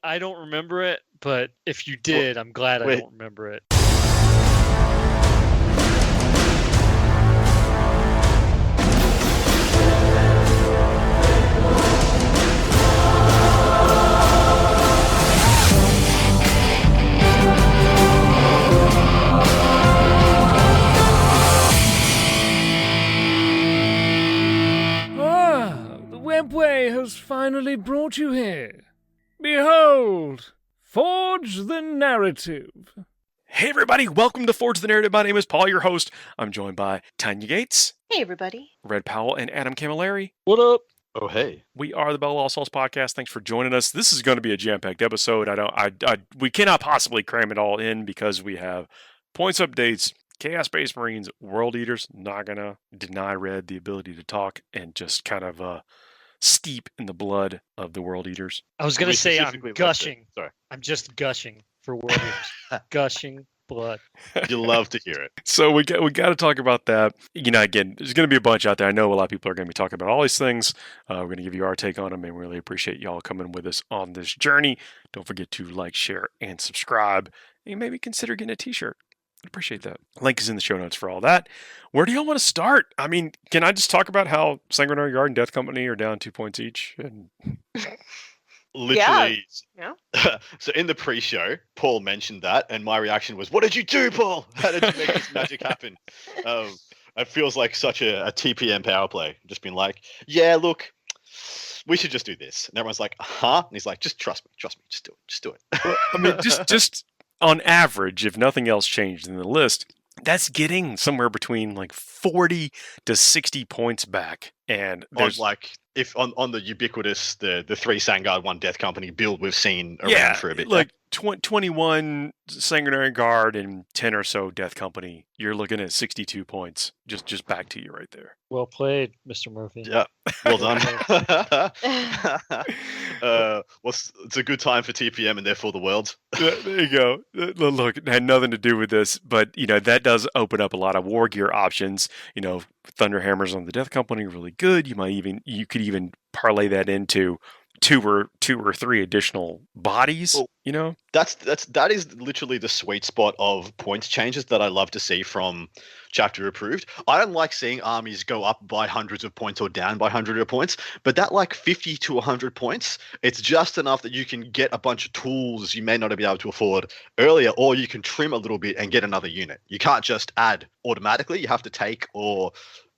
I don't remember it, but if you did, I'm glad I don't remember it. Webway has finally brought you here. Behold, Forge the Narrative. Hey everybody, welcome to Forge the Narrative. My name is Paul, your host. I'm joined by Tanya Gates. Hey everybody. Red Powell and Adam Camilleri. What up? Oh, hey. We are the Bell Lost Souls podcast. Thanks for joining us. This is going to be a jam-packed episode. We cannot possibly cram it all in because we have points updates, Chaos Space Marines, World Eaters. Not going to deny Red the ability to talk and just kind of steep in the blood of the World Eaters. I was going to say I'm gushing. Sorry. I'm just gushing for World Eaters. Gushing blood. You love to hear it. So we got to talk about that. You know, again, there's going to be a bunch out there. I know a lot of people are going to be talking about all these things. We're going to give you our take on them, and we really appreciate y'all coming with us on this journey. Don't forget to like, share, and subscribe. And maybe consider getting a t-shirt. I'd appreciate that. Link is in the show notes for all that. Where do y'all want to start? I mean, can I just talk about how Sanguinary Guard and Death Company are down 2 points each? And Literally. Yeah. So in the pre-show, Paul mentioned that, and my reaction was, "What did you do, Paul? How did you make this magic happen?" It feels like such a TPM power play. Just been like, "Yeah, look, we should just do this," and everyone's like, "Huh?" And he's like, "Just trust me, just do it." Well, I mean, just on average, if nothing else changed in the list, that's getting somewhere between like 40 to 60 points back. And there's if on the ubiquitous the 3 Sangard 1 Death Company build we've seen around for a bit. Like 21 Sanguinary Guard and 10 or so Death Company, you're looking at 62 points. Just back to you right there. Well played, Mr. Murphy. Yeah, well done. It's a good time for TPM and therefore the world. There you go. Look, it had nothing to do with this, but you know that does open up a lot of war gear options. You know, Thunderhammers on the Death Company are really good. You could even parlay that into two or three additional bodies. Well, you know, that is literally the sweet spot of points changes that I love to see from chapter approved. I don't like seeing armies go up by hundreds of points or down by hundreds of points, but that like 50 to 100 points, it's just enough that you can get a bunch of tools you may not be able to afford earlier, or you can trim a little bit and get another unit. You can't just add automatically. You have to take or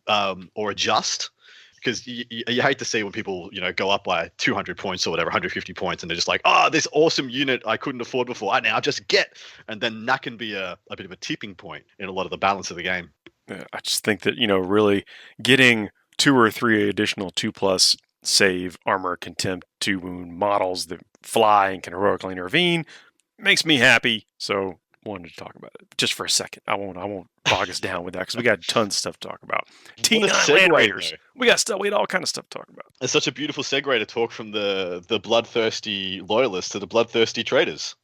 adjust. Because you hate to see when people, go up by 200 points or whatever, 150 points, and they're just like, this awesome unit I couldn't afford before, I now just get. And then that can be a bit of a tipping point in a lot of the balance of the game. Yeah, I just think that, really getting 2 or 3 additional 2+ save, armor, contempt, 2 wound models that fly and can heroically intervene makes me happy. So wanted to talk about it just for a second. I won't bog us down with that because we got tons of stuff to talk about. T9 Land Raiders. We had all kind of stuff to talk about. It's such a beautiful segue to talk from the bloodthirsty loyalists to the bloodthirsty traitors.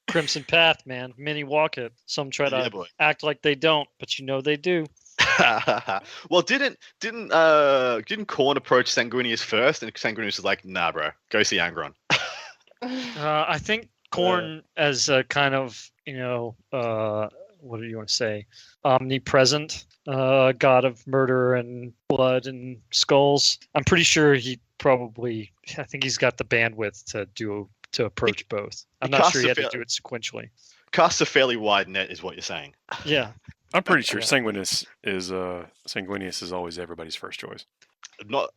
Crimson Path, man. Many walk it. Some try to act like they don't, but they do. Well, didn't Khârn approach Sanguinius first, and Sanguinius was like, "Nah, bro, go see Angron." I think Khârn as a kind of, what do you want to say? Omnipresent god of murder and blood and skulls. I'm pretty sure I think he's got the bandwidth to approach both. I'm not sure he had to do it sequentially. Casts a fairly wide net is what you're saying. Yeah. I'm pretty sure Sanguinius is always everybody's first choice. Not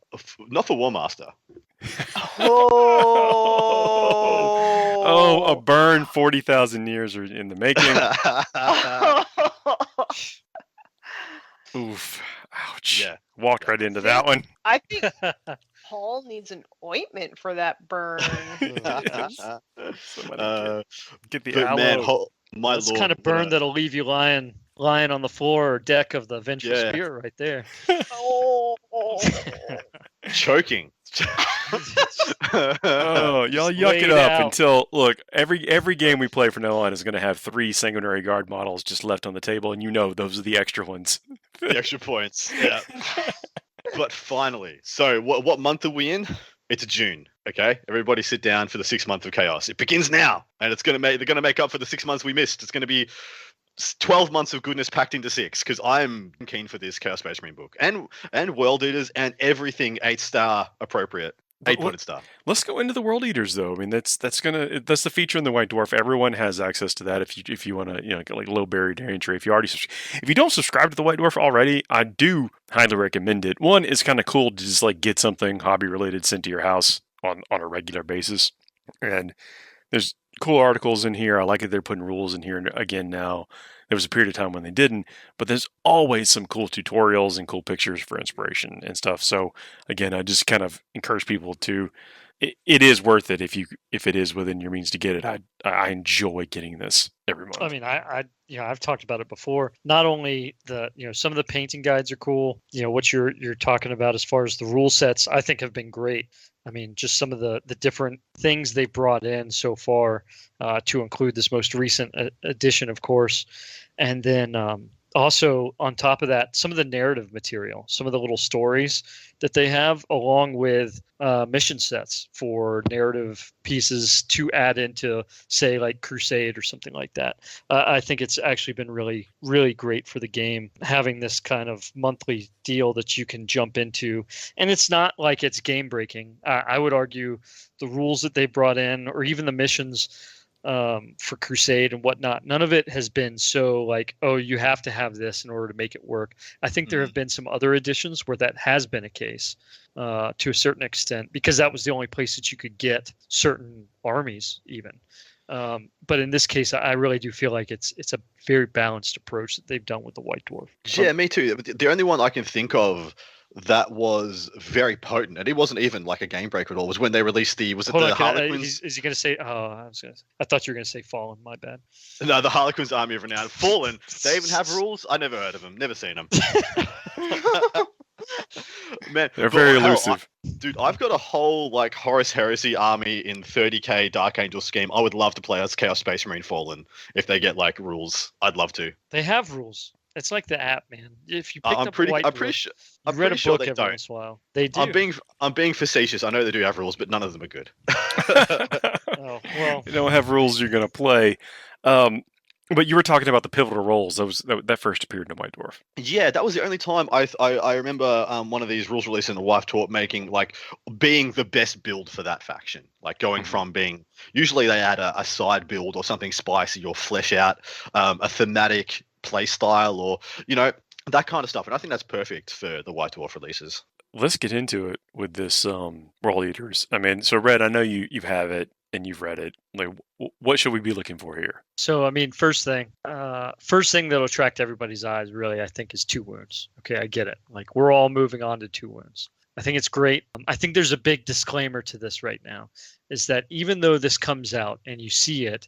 for War Master. Oh, a burn 40,000 years in the making. Oof. Ouch. Yeah. Walked right into that one. I think Paul needs an ointment for that burn. Get the aloe. Man, That's the kind of burn that'll leave you lying on the floor or deck of the Vengeful Spear right there. Choking. Y'all yuck it up until look. Every game we play from now on is going to have 3 Sanguinary Guard models just left on the table, and those are the extra ones. The extra points. Yeah. But finally, so what month are we in? It's June. Okay, everybody sit down for the 6 months of chaos. It begins now, and they're gonna make up for the 6 months we missed. It's gonna be 12 months of goodness packed into 6, because I'm keen for this Chaos Space Marine book and World Eaters and everything 8-star appropriate. 8-pointed star. Let's go into the World Eaters, though. I mean, that's the feature in the White Dwarf. Everyone has access to that. If you want to, get like low barrier to entry. If you don't subscribe to the White Dwarf already, I do highly recommend it. One, it's kind of cool to just like get something hobby related sent to your house on a regular basis, and there's cool articles in here. I like it. They're putting rules in here again now. There was a period of time when they didn't, but there's always some cool tutorials and cool pictures for inspiration and stuff. So again, I just kind of encourage people to. It is worth it if it is within your means to get it. I enjoy getting this every month. I mean, I've talked about it before. Not only some of the painting guides are cool. What you're talking about as far as the rule sets, I think have been great. I mean, just some of the different things they brought in so far to include this most recent edition, of course. And then also on top of that, some of the narrative material, some of the little stories that they have, along with mission sets for narrative pieces to add into, say, like Crusade or something like that. I think it's actually been really, really great for the game, having this kind of monthly deal that you can jump into. And it's not like it's game breaking. I would argue the rules that they brought in, or even the missions for Crusade and whatnot, none of it has been so like, oh, you have to have this in order to make it work. I think there have been some other editions where that has been a case to a certain extent, because that was the only place that you could get certain armies even. But in this case, I really do feel like it's a very balanced approach that they've done with the White Dwarf. Yeah, me too. The only one I can think of that was very potent, and it wasn't even like a game breaker at all, was when they released the Harlequins. Is he going to say? I thought you were going to say Fallen. My bad. No, the Harlequins Army of Renown. Fallen. They even have rules. I never heard of them. Never seen them. Man, they're very elusive. Dude, I've got a whole like Horus Heresy army in 30k Dark Angel scheme. I would love to play as Chaos Space Marine Fallen if they get like rules. I'd love to. They have rules. It's like the app, man. If you pick I'm pretty sure every once in a while. They do. I'm being facetious. I know they do have rules, but none of them are good. Oh, well. You don't have rules you're going to play. But you were talking about the pivotal roles. That first appeared in the White Dwarf. Yeah, that was the only time I remember one of these rules released in the Wife Taught making like being the best build for that faction. Like going from being, usually they add a side build or something spicy or flesh out a thematic play style or that kind of stuff. And I think that's perfect for the White Dwarf releases. Let's get into it with this World Eaters. I mean, so Red, I know you have it and you've read it. Like, what should we be looking for here? So, I mean, first thing that'll attract everybody's eyes, really, I think, is 2 wounds. Okay, I get it. Like, we're all moving on to 2 wounds. I think it's great. I think there's a big disclaimer to this right now, is that even though this comes out and you see it,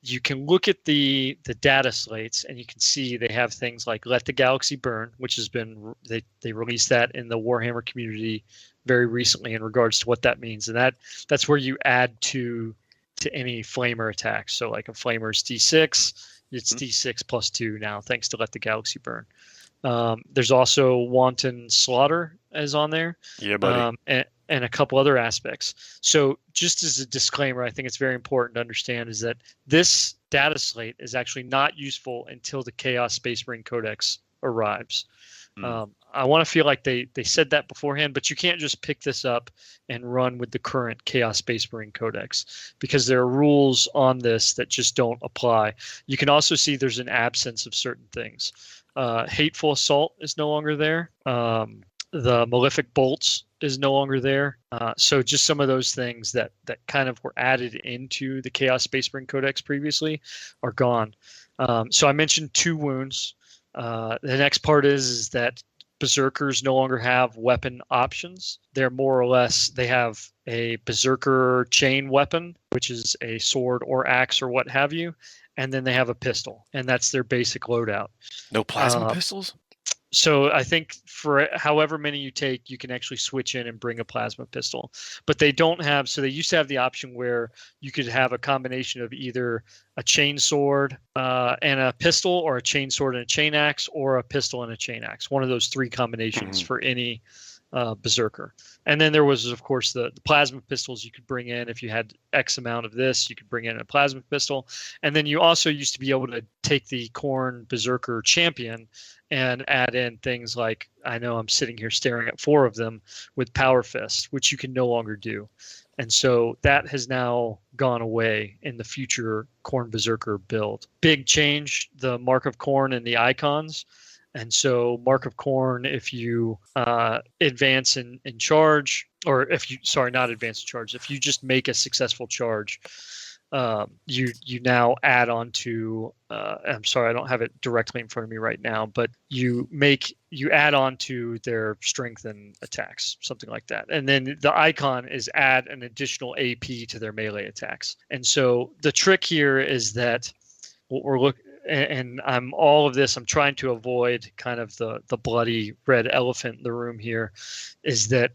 you can look at the data slates and you can see they have things like Let the Galaxy Burn, which has been, they released that in the Warhammer community very recently in regards to what that means. And that's where you add to any flamer attacks. So like a flamer's D6, it's D6 plus 2 now, thanks to Let the Galaxy Burn. There's also Wanton Slaughter is on there. Yeah, buddy. And a couple other aspects. So just as a disclaimer, I think it's very important to understand is that this data slate is actually not useful until the Chaos Space Marine Codex arrives. I want to feel like they said that beforehand, but you can't just pick this up and run with the current Chaos Space Marine Codex because there are rules on this that just don't apply. You can also see there's an absence of certain things. Hateful Assault is no longer there. The Malefic Bolts is no longer there. So just some of those things that kind of were added into the Chaos Space Marine Codex previously are gone. So I mentioned 2 wounds. The next part is that Berserkers no longer have weapon options. They're more or less, they have a Berserker chain weapon, which is a sword or axe or what have you. And then they have a pistol, and that's their basic loadout. No plasma pistols? So I think for however many you take, you can actually switch in and bring a plasma pistol. But they don't have, so they used to have the option where you could have a combination of either a chain sword and a pistol, or a chain sword and a chain axe, or a pistol and a chain axe. One of those 3 combinations for any Berserker. And then there was, of course, the plasma pistols you could bring in. If you had X amount of this, you could bring in a plasma pistol. And then you also used to be able to take the Khârn Berserker champion and add in things like, I know I'm sitting here staring at 4 of them with Power Fist, which you can no longer do. And so that has now gone away in the future Khârn Berserker build. Big change, the Mark of Khârn and the icons. And so Mark of Khârn, if you advance in charge, or if you, sorry, not advance in charge, if you just make a successful charge, you now add on to, I'm sorry, I don't have it directly in front of me right now, but you add on to their strength and attacks, something like that. And then the icon is add an additional AP to their melee attacks. And so the trick here is that what we're looking, and I'm trying to avoid kind of the bloody red elephant in the room here, is that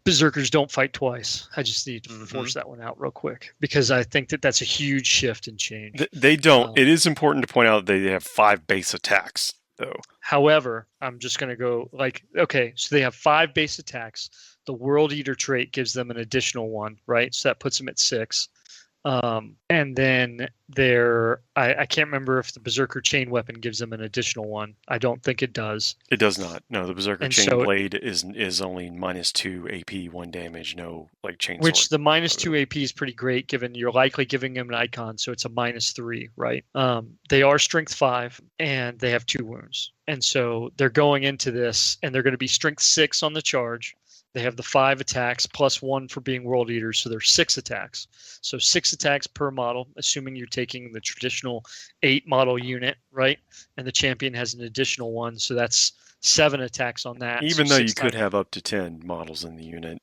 Berserkers don't fight twice. I just need to force that one out real quick, because I think that's a huge shift and change. They don't. It is important to point out that they have 5 base attacks, though. However, I'm just going to go okay, so they have 5 base attacks. The World Eater trait gives them an additional 1, right? So that puts them at 6. And then I can't remember if the Berserker chain weapon gives them an additional 1. I don't think it does. It does not. No, the Berserker And chain so blade is only -2 AP, 1 damage, no chain which sword. the -2 AP is pretty great, given you're likely giving them an icon, so it's a -3, right? They are strength 5 and they have 2 wounds. And so they're going into this and they're going to be strength 6 on the charge. They have the 5 attacks plus 1 for being World Eaters, so there's 6 attacks. So 6 attacks per model, assuming you're taking the traditional 8 model unit, right? And the champion has an additional 1, so that's 7 attacks on that. Even so though you 6 could times. have up to 10 models in the unit.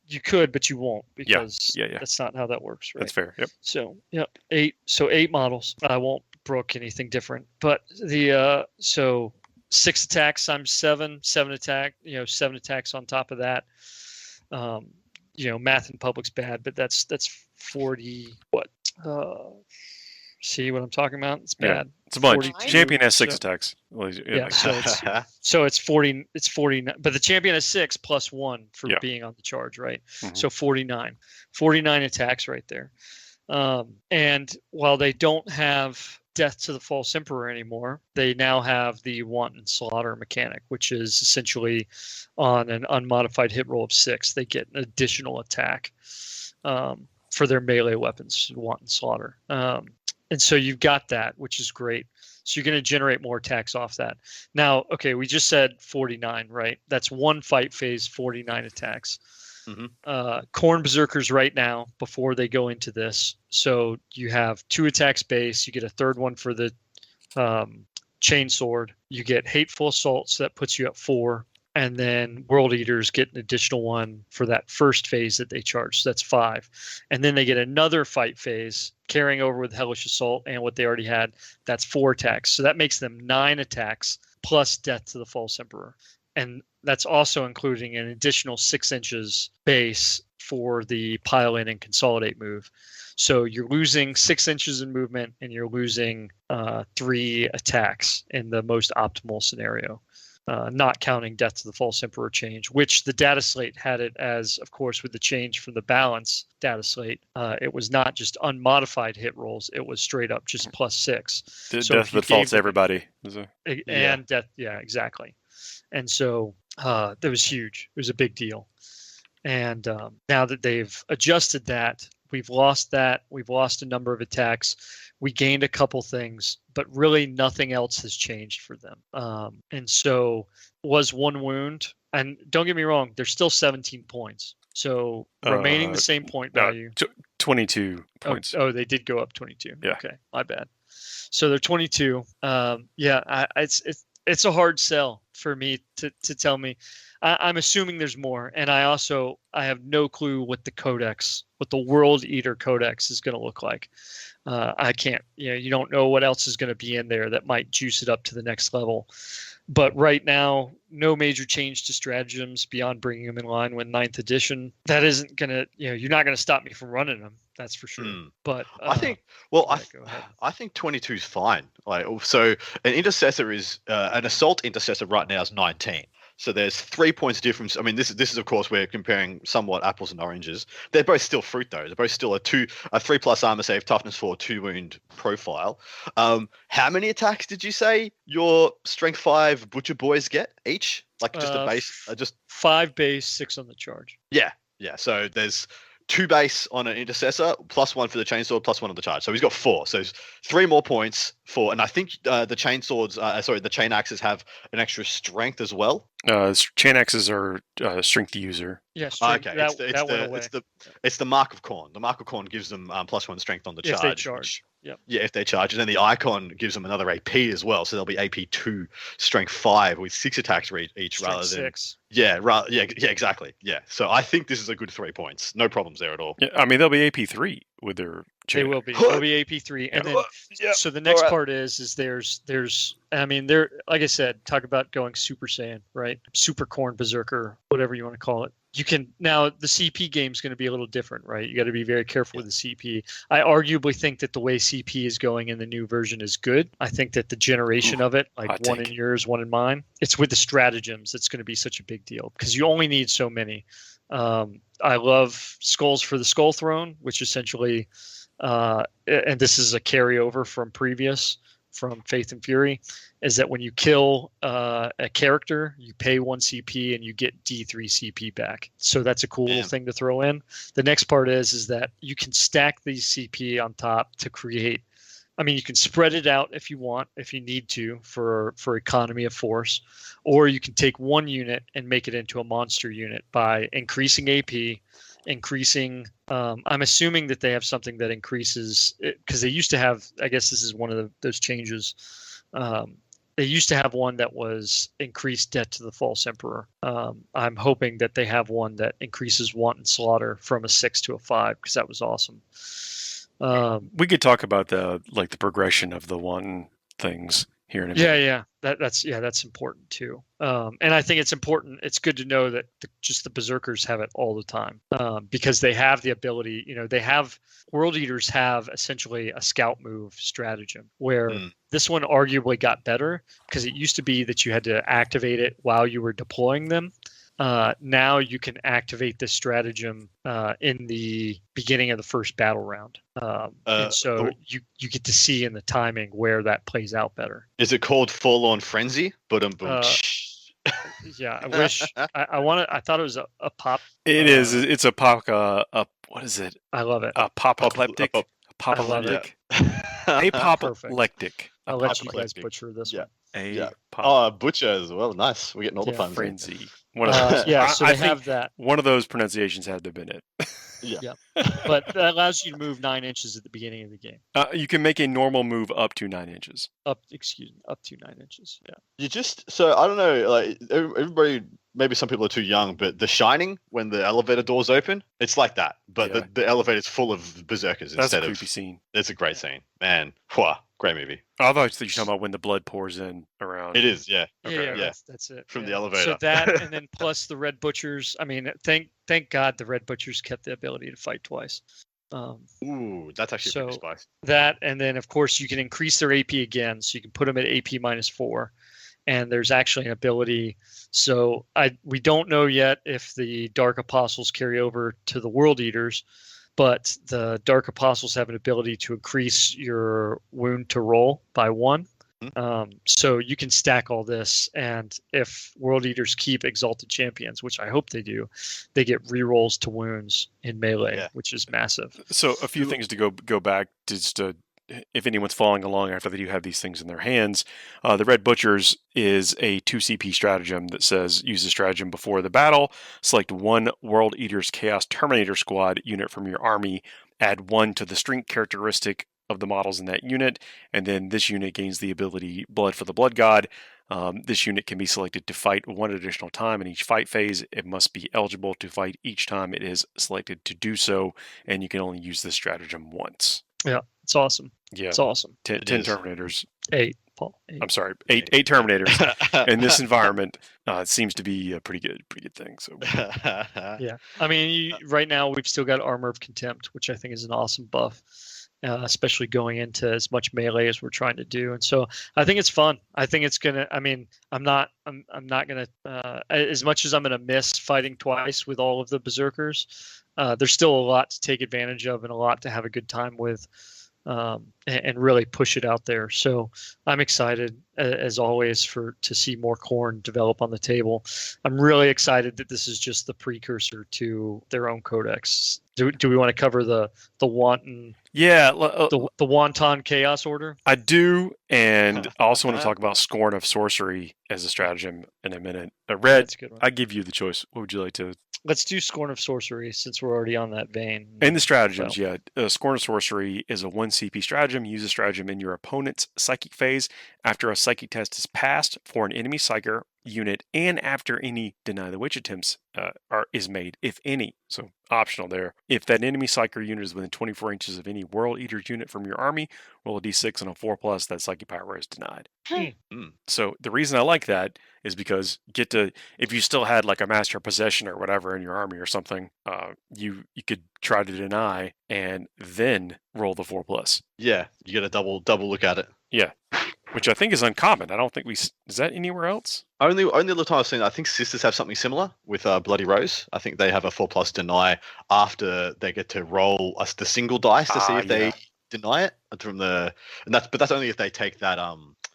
You could, but you won't, because yeah. that's not how that works, right? That's fair. Yep. So 8 models. I won't brook anything different, but the so 6 attacks times 7 attack, 7 attacks on top of that. Math in public's bad, but that's 40. What? See what I'm talking about? It's bad. Yeah, it's a bunch. 42, Champion has 6 so- attacks. Well, Yeah, so it's 40. It's 49, but the champion has 6 plus 1 for being on the charge, right? Mhm. So 49 attacks right there. And while they don't have Death to the False Emperor anymore, they now have the wanton slaughter mechanic, which is essentially on an unmodified hit roll of 6, they get an additional attack for their melee weapons, wanton slaughter. And so you've got that, which is great. So you're going to generate more attacks off that. Now, okay, we just said 49, right? That's 1 fight phase, 49 attacks. Khârn Berserkers right now, before they go into this. So you have 2 attacks base. You get a 3rd one for the chain sword. You get Hateful Assault, so that puts you at 4. And then World Eaters get an additional 1 for that first phase that they charge. So that's 5. And then they get another fight phase carrying over with Hellish Assault and what they already had. That's 4 attacks. So that makes them 9 attacks plus Death to the False Emperor. And that's also including an additional 6 inches base for the pile in and consolidate move. So you're losing 6 inches in movement and you're losing 3 attacks in the most optimal scenario. Not counting Death to the False Emperor change, which the data slate had it as, of course, with the change from the balance data slate. It was not just unmodified hit rolls; it was straight up just +6. So Death defaults everybody. And death, yeah, exactly. And so that was huge. It was a big deal. And now that they've adjusted that, we've lost that. We've lost a number of attacks. We gained a couple things, but really nothing else has changed for them. And so was 1 wound. And don't get me wrong, there's still 17 points. So remaining the same point value. 22 points. Oh, they did go up 22. Yeah. Okay, my bad. So they're 22. It's a hard sell for me to tell me. I'm assuming there's more, and I have no clue what the World Eater Codex is going to look like. I can't, you don't know what else is going to be in there that might juice it up to the next level. But right now, no major change to stratagems beyond bringing them in line with 9th edition. That isn't going to, you're not going to stop me from running them. That's for sure. But I think, I think 22 is fine. So an intercessor is an assault intercessor right now is 19. So there's 3 points difference. I mean, this is of course we're comparing somewhat apples and oranges. They're both still fruit though. They're both still a 3+ armor save, toughness 4, 2 wound profile. How many attacks did you say your strength 5 butcher boys get each? Like just a base, just 5 base, 6 on the charge. Yeah. So there's 2 base on an intercessor, +1 for the chainsword, +1 on the charge. So he's got 4. So 3 more points for, and I think the the chain axes have an extra strength as well. Chain axes are strength user. Yes. Okay, it's the Mark of Khârn. The Mark of Khârn gives them +1 strength on the charge. If they charge. Yeah, if they charge, and then the icon gives them another AP as well, so they'll be AP 2, strength 5 with 6 attacks each, Strength rather than 6. Yeah, exactly. Yeah, so I think this is a good 3 points. No problems there at all. Yeah, I mean they'll be AP 3 with their. They will be. They'll be AP 3, and then so the next part is there's I mean there, like I said, talk about going Super Saiyan, right? Super Khârn Berserker, whatever you want to call it. You can now the CP game is going to be a little different, right? You got to be very careful with the CP. I arguably think that the way CP is going in the new version is good. I think that the generation of it, like one in yours, one in mine, it's with the stratagems that's going to be such a big deal because you only need so many. I love Skulls for the Skull Throne, which essentially, and this is a carryover from Faith and Fury, is that when you kill a character, you pay 1 CP and you get D3 CP back. So that's a cool little thing to throw in. The next part is that you can stack these CP on top to create. I mean, you can spread it out if you want, if you need to, for economy of force, or you can take one unit and make it into a monster unit by increasing AP, increasing. I'm assuming that they have something that increases because they used to have. I guess this is one of those changes. They used to have one that was increased debt to the false emperor. I'm hoping that they have one that increases wanton slaughter from a 6 to a 5 because that was awesome. We could talk about the progression of the wanton things here in a minute. That's important too. And I think it's important. It's good to know that just the berserkers have it all the time because they have the ability. They have World Eaters have essentially a scout move stratagem where this one arguably got better because it used to be that you had to activate it while you were deploying them. Now you can activate this stratagem in the beginning of the first battle round. And so you get to see in the timing where that plays out better. Is it called Forlorn Frenzy? Yeah, I wish. I thought it was a pop. It is. It's a pop. What is it? I love it. A apocalyptic. Apocalyptic. Apocalyptic. I'll let you guys butcher this one. Butcher as well. Nice. We're getting all the fun. Frenzy. So they have that. One of those pronunciations had to have been it. Yeah. But that allows you to move 9 inches at the beginning of the game. You can make a normal move up to 9 inches. Up to 9 inches. Yeah. You so I don't know, like everybody, maybe some people are too young, but The Shining, when the elevator doors open, it's like that. But the elevator's full of berserkers That's instead a creepy scene. It's a great scene. Man, great movie. I thought you were talking about when the blood pours in around. It is, yeah. Okay, yeah. That's it. From the elevator. So that, and then plus the Red Butchers. I mean, thank God the Red Butchers kept the ability to fight twice. Ooh, that's actually pretty spicy. That, and then of course you can increase their AP again, so you can put them at AP -4. And there's actually an ability. So we don't know yet if the Dark Apostles carry over to the World Eaters, but the Dark Apostles have an ability to increase your wound to roll by 1. So you can stack all this, and if World Eaters keep Exalted Champions, which I hope they do, they get rerolls to wounds in melee, which is massive. So a few things to go back just to. If anyone's following along after they do have these things in their hands, the Red Butchers is a 2 CP stratagem that says use the stratagem before the battle, select 1 World Eaters Chaos Terminator Squad unit from your army, add 1 to the strength characteristic of the models in that unit, and then this unit gains the ability Blood for the Blood God. This unit can be selected to fight 1 additional time in each fight phase. It must be eligible to fight each time it is selected to do so, and you can only use this stratagem once. Yeah, it's awesome. Yeah, it's awesome. 10 Terminators. 8. Paul? I'm sorry, eight Terminators in this environment seems to be a pretty good thing. So Yeah, I mean, right now we've still got Armor of Contempt, which I think is an awesome buff, especially going into as much melee as we're trying to do. And so I think it's fun. I think it's gonna. I mean, I'm not gonna. As much as I'm gonna miss fighting twice with all of the berserkers, there's still a lot to take advantage of and a lot to have a good time with. And really push it out there. So I'm excited as always to see more Khârn develop on the table. I'm really excited that this is just the precursor to their own codex. Do we want to cover the wanton? Yeah, the wanton chaos order. I do, and I also want to talk about Scorn of Sorcery as a stratagem in a minute. Red, That's a good one. I give you the choice. What would you like to? Let's do Scorn of Sorcery since we're already on that vein. In the stratagems, Scorn of Sorcery is a 1 CP stratagem. Use a stratagem in your opponent's psychic phase after a psychic test is passed for an enemy psyker unit and after any Deny the Witch attempts is made, if any. So optional there. If that enemy psyker unit is within 24 inches of any World Eater's unit from your army, roll a d6 and a 4+, that psychic power is denied. So the reason I like that is because if you still had like a Master of Possession or whatever in your army or something, you could try to deny and then roll the 4+. Yeah, you get a double look at it. Yeah, which I think is uncommon. I don't think is that anywhere else? Only the time I've seen, I think Sisters have something similar with Bloody Rose. I think they have a 4+ deny after they get to roll the single dice to see if they deny it but that's only if they take that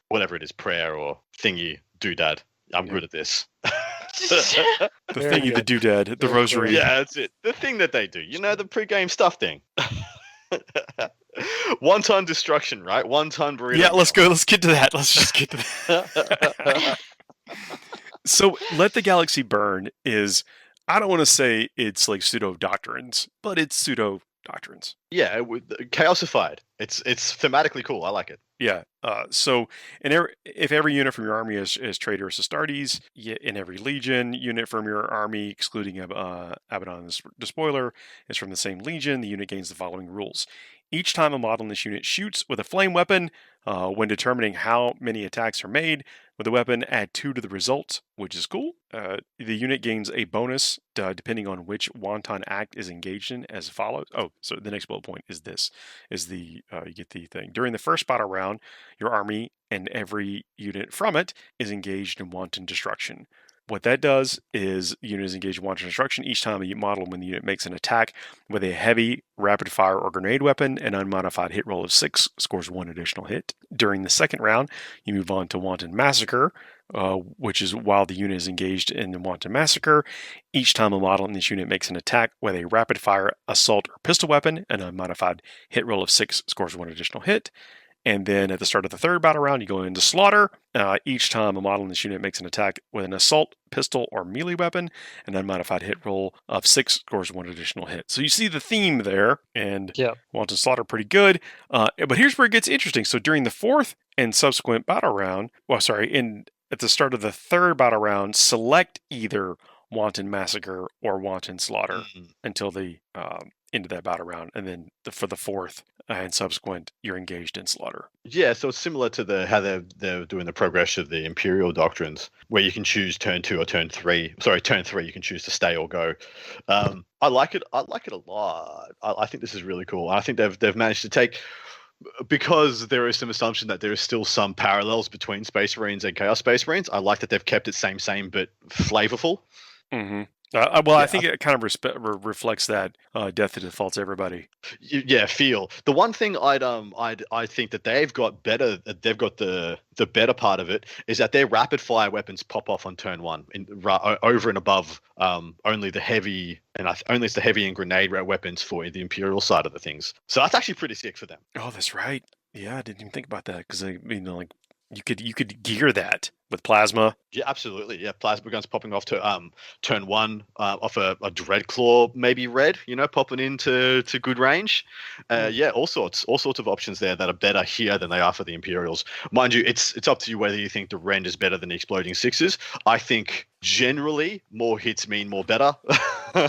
whatever it is, prayer or thingy doodad. I'm good at this. The thingy, the doodad, the rosary. Yeah, that's it. The thing that they do. The pre-game stuff thing. One-ton destruction, right? One-ton burrito. Yeah, let's go. Let's get to that. Let's just get to that. So, Let the Galaxy Burn is, I don't want to say it's like pseudo-doctrines, but it's pseudo-doctrines. Yeah, chaosified. It's thematically cool. I like it. Yeah. So, if every unit from your army is Traitors Astartes, in every Legion unit from your army, excluding Abaddon the Despoiler, is from the same Legion, the unit gains the following rules. Each time a model in this unit shoots with a flame weapon, when determining how many attacks are made with the weapon, add 2 to the result, which is cool. The unit gains a bonus depending on which wanton act is engaged in, as follows. Oh, so the next bullet point is this: you get the thing during the first battle round, your army and every unit from it is engaged in wanton destruction. What that does is the unit is engaged in wanton destruction each time a model when the unit makes an attack with a heavy, rapid fire, or grenade weapon. An unmodified hit roll of 6 scores 1 additional hit. During the second round, you move on to Wanton Massacre, which is while the unit is engaged in the Wanton Massacre. Each time a model in this unit makes an attack with a rapid fire, assault, or pistol weapon, an unmodified hit roll of 6 scores 1 additional hit. And then at the start of the third battle round, you go into Slaughter. Each time a model in this unit makes an attack with an assault, pistol, or melee weapon, an unmodified hit roll of 6 scores 1 additional hit. So you see the theme there, and Wanton Slaughter pretty good. But here's where it gets interesting. So during the fourth and subsequent battle round, at the start of the third battle round, select either Wanton Massacre or Wanton Slaughter until the end of that battle round, and then for the fourth and subsequent, you're engaged in Slaughter. Yeah, so it's similar to how they're doing the progression of the Imperial doctrines, where you can choose turn 2 or turn 3. Sorry, turn 3 you can choose to stay or go. I like it. I like it a lot. I think this is really cool. I think they've managed to take, because there is some assumption that there is still some parallels between Space Marines and Chaos Space Marines. I like that they've kept it same, but flavorful. Mm-hmm. I think it kind of reflects that death to defaults everybody. Yeah, feel. The one thing I think that they've got better, the better part of it is that their rapid fire weapons pop off on turn 1, over and above only the heavy and grenade weapons for the Imperial side of the things. So that's actually pretty sick for them. Oh, that's right. Yeah, I didn't even think about that because you could gear that with plasma. Yeah, absolutely. Yeah, plasma guns popping off to turn 1 off a Dreadclaw, maybe red, popping into good range. Yeah, all sorts of options there that are better here than they are for the Imperials. Mind you, it's up to you whether you think the Rend is better than the Exploding Sixes. I think generally more hits mean more better.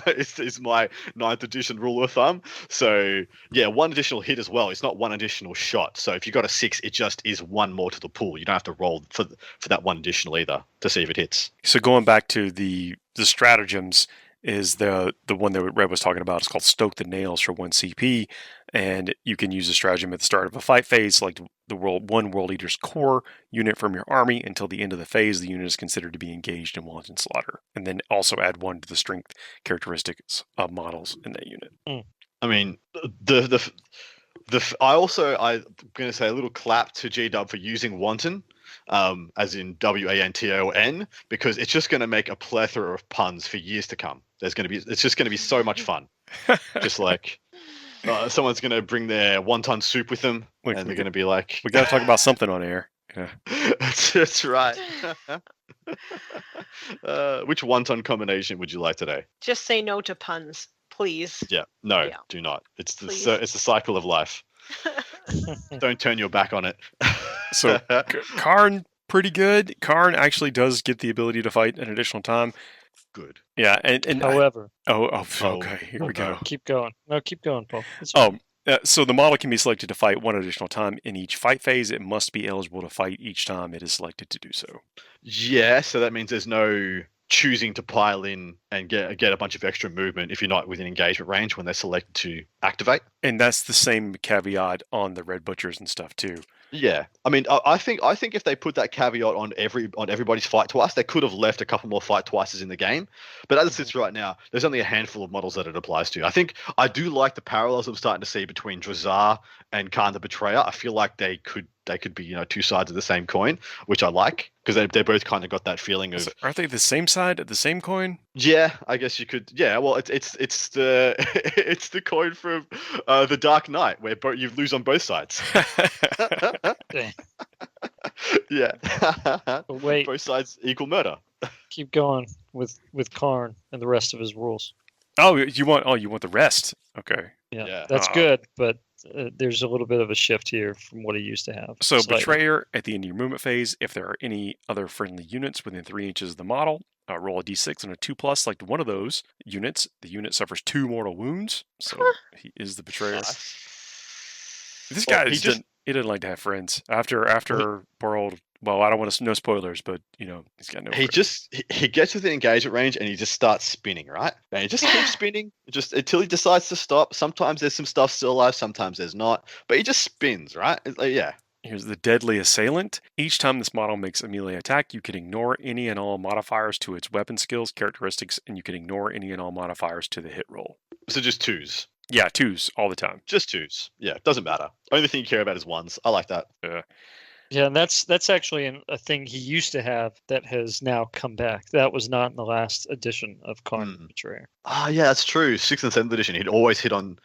is my 9th edition rule of thumb. So yeah, 1 additional hit as well. It's not 1 additional shot. So if you got a 6, it just is 1 more to the pool. You don't have to roll for that 1 additional either to see if it hits. So going back to the stratagems, is the one that Red was talking about. It's called Stoke the Nails for 1 CP, and you can use a stratagem at the start of a fight phase, select one World Eater's core unit from your army. Until the end of the phase, the unit is considered to be engaged in wanton slaughter, and then also add 1 to the strength characteristics of models in that unit. I mean, I'm going to say a little clap to G-Dub for using wanton. As in WANTON, because it's just going to make a plethora of puns for years to come. It's just going to be so much fun. Just like someone's going to bring their wonton soup with them, and they're going to be like, "We got to talk about something on air." Yeah. That's right. Which wonton combination would you like today? Just say no to puns, please. Yeah, no, Yeah. do not. It's the Please. cycle of life. Don't turn your back on it. So Khârn, pretty good. Khârn actually does get the ability to fight an additional time. Good. Yeah, and However, okay, here we go. keep going. No, keep going, Paul. It's So the model can be selected to fight 1 additional time in each fight phase. It must be eligible to fight each time it is selected to do so. Yeah, so that means there's no choosing to pile in and get a bunch of extra movement if you're not within engagement range when they're selected to activate. And that's the same caveat on the Red Butchers and stuff too. Yeah, I mean, I think if they put that caveat on everybody's fight twice, they could have left a couple more fight twices in the game. But as it sits right now, there's only a handful of models that it applies to. I do like the parallels I'm starting to see between Drazar and Khârn the Betrayer. I feel like they could be 2 sides of the same coin, which I like because they both kind of got that feeling of. Aren't they the same side of the same coin? Yeah, I guess you could. Yeah, well, it's the it's the coin from the Dark Knight where you lose on both sides. Dang. Yeah. But wait, Both sides equal murder. keep going with Khârn and the rest of his rules. Oh, you want the rest? Okay. Yeah. That's good, but there's a little bit of a shift here from what he used to have. So Slightly. Betrayer, at the end of your movement phase, if there are any other friendly units within 3 inches of the model, roll a d6 and a 2+, select one of those units. The unit suffers 2 mortal wounds, so he is the Betrayer. This guy he didn't like to have friends. After poor old. Well, I don't want to no spoilers, but he's got no. He gets within engagement range and he just starts spinning, right? And he just keeps spinning, just until he decides to stop. Sometimes there's some stuff still alive, sometimes there's not, but he just spins, right? It's like, yeah. Here's the Deadly Assailant. Each time this model makes a melee attack, you can ignore any and all modifiers to its weapon skills, characteristics, and you can ignore any and all modifiers to the hit roll. So just 2s. Yeah, 2s all the time. Just 2s. Yeah, doesn't matter. Only thing you care about is 1s. I like that. Yeah, and that's actually a thing he used to have that has now come back. That was not in the last edition of Khârn the Betrayer. Yeah, that's true. 6th and 7th edition, he'd always hit on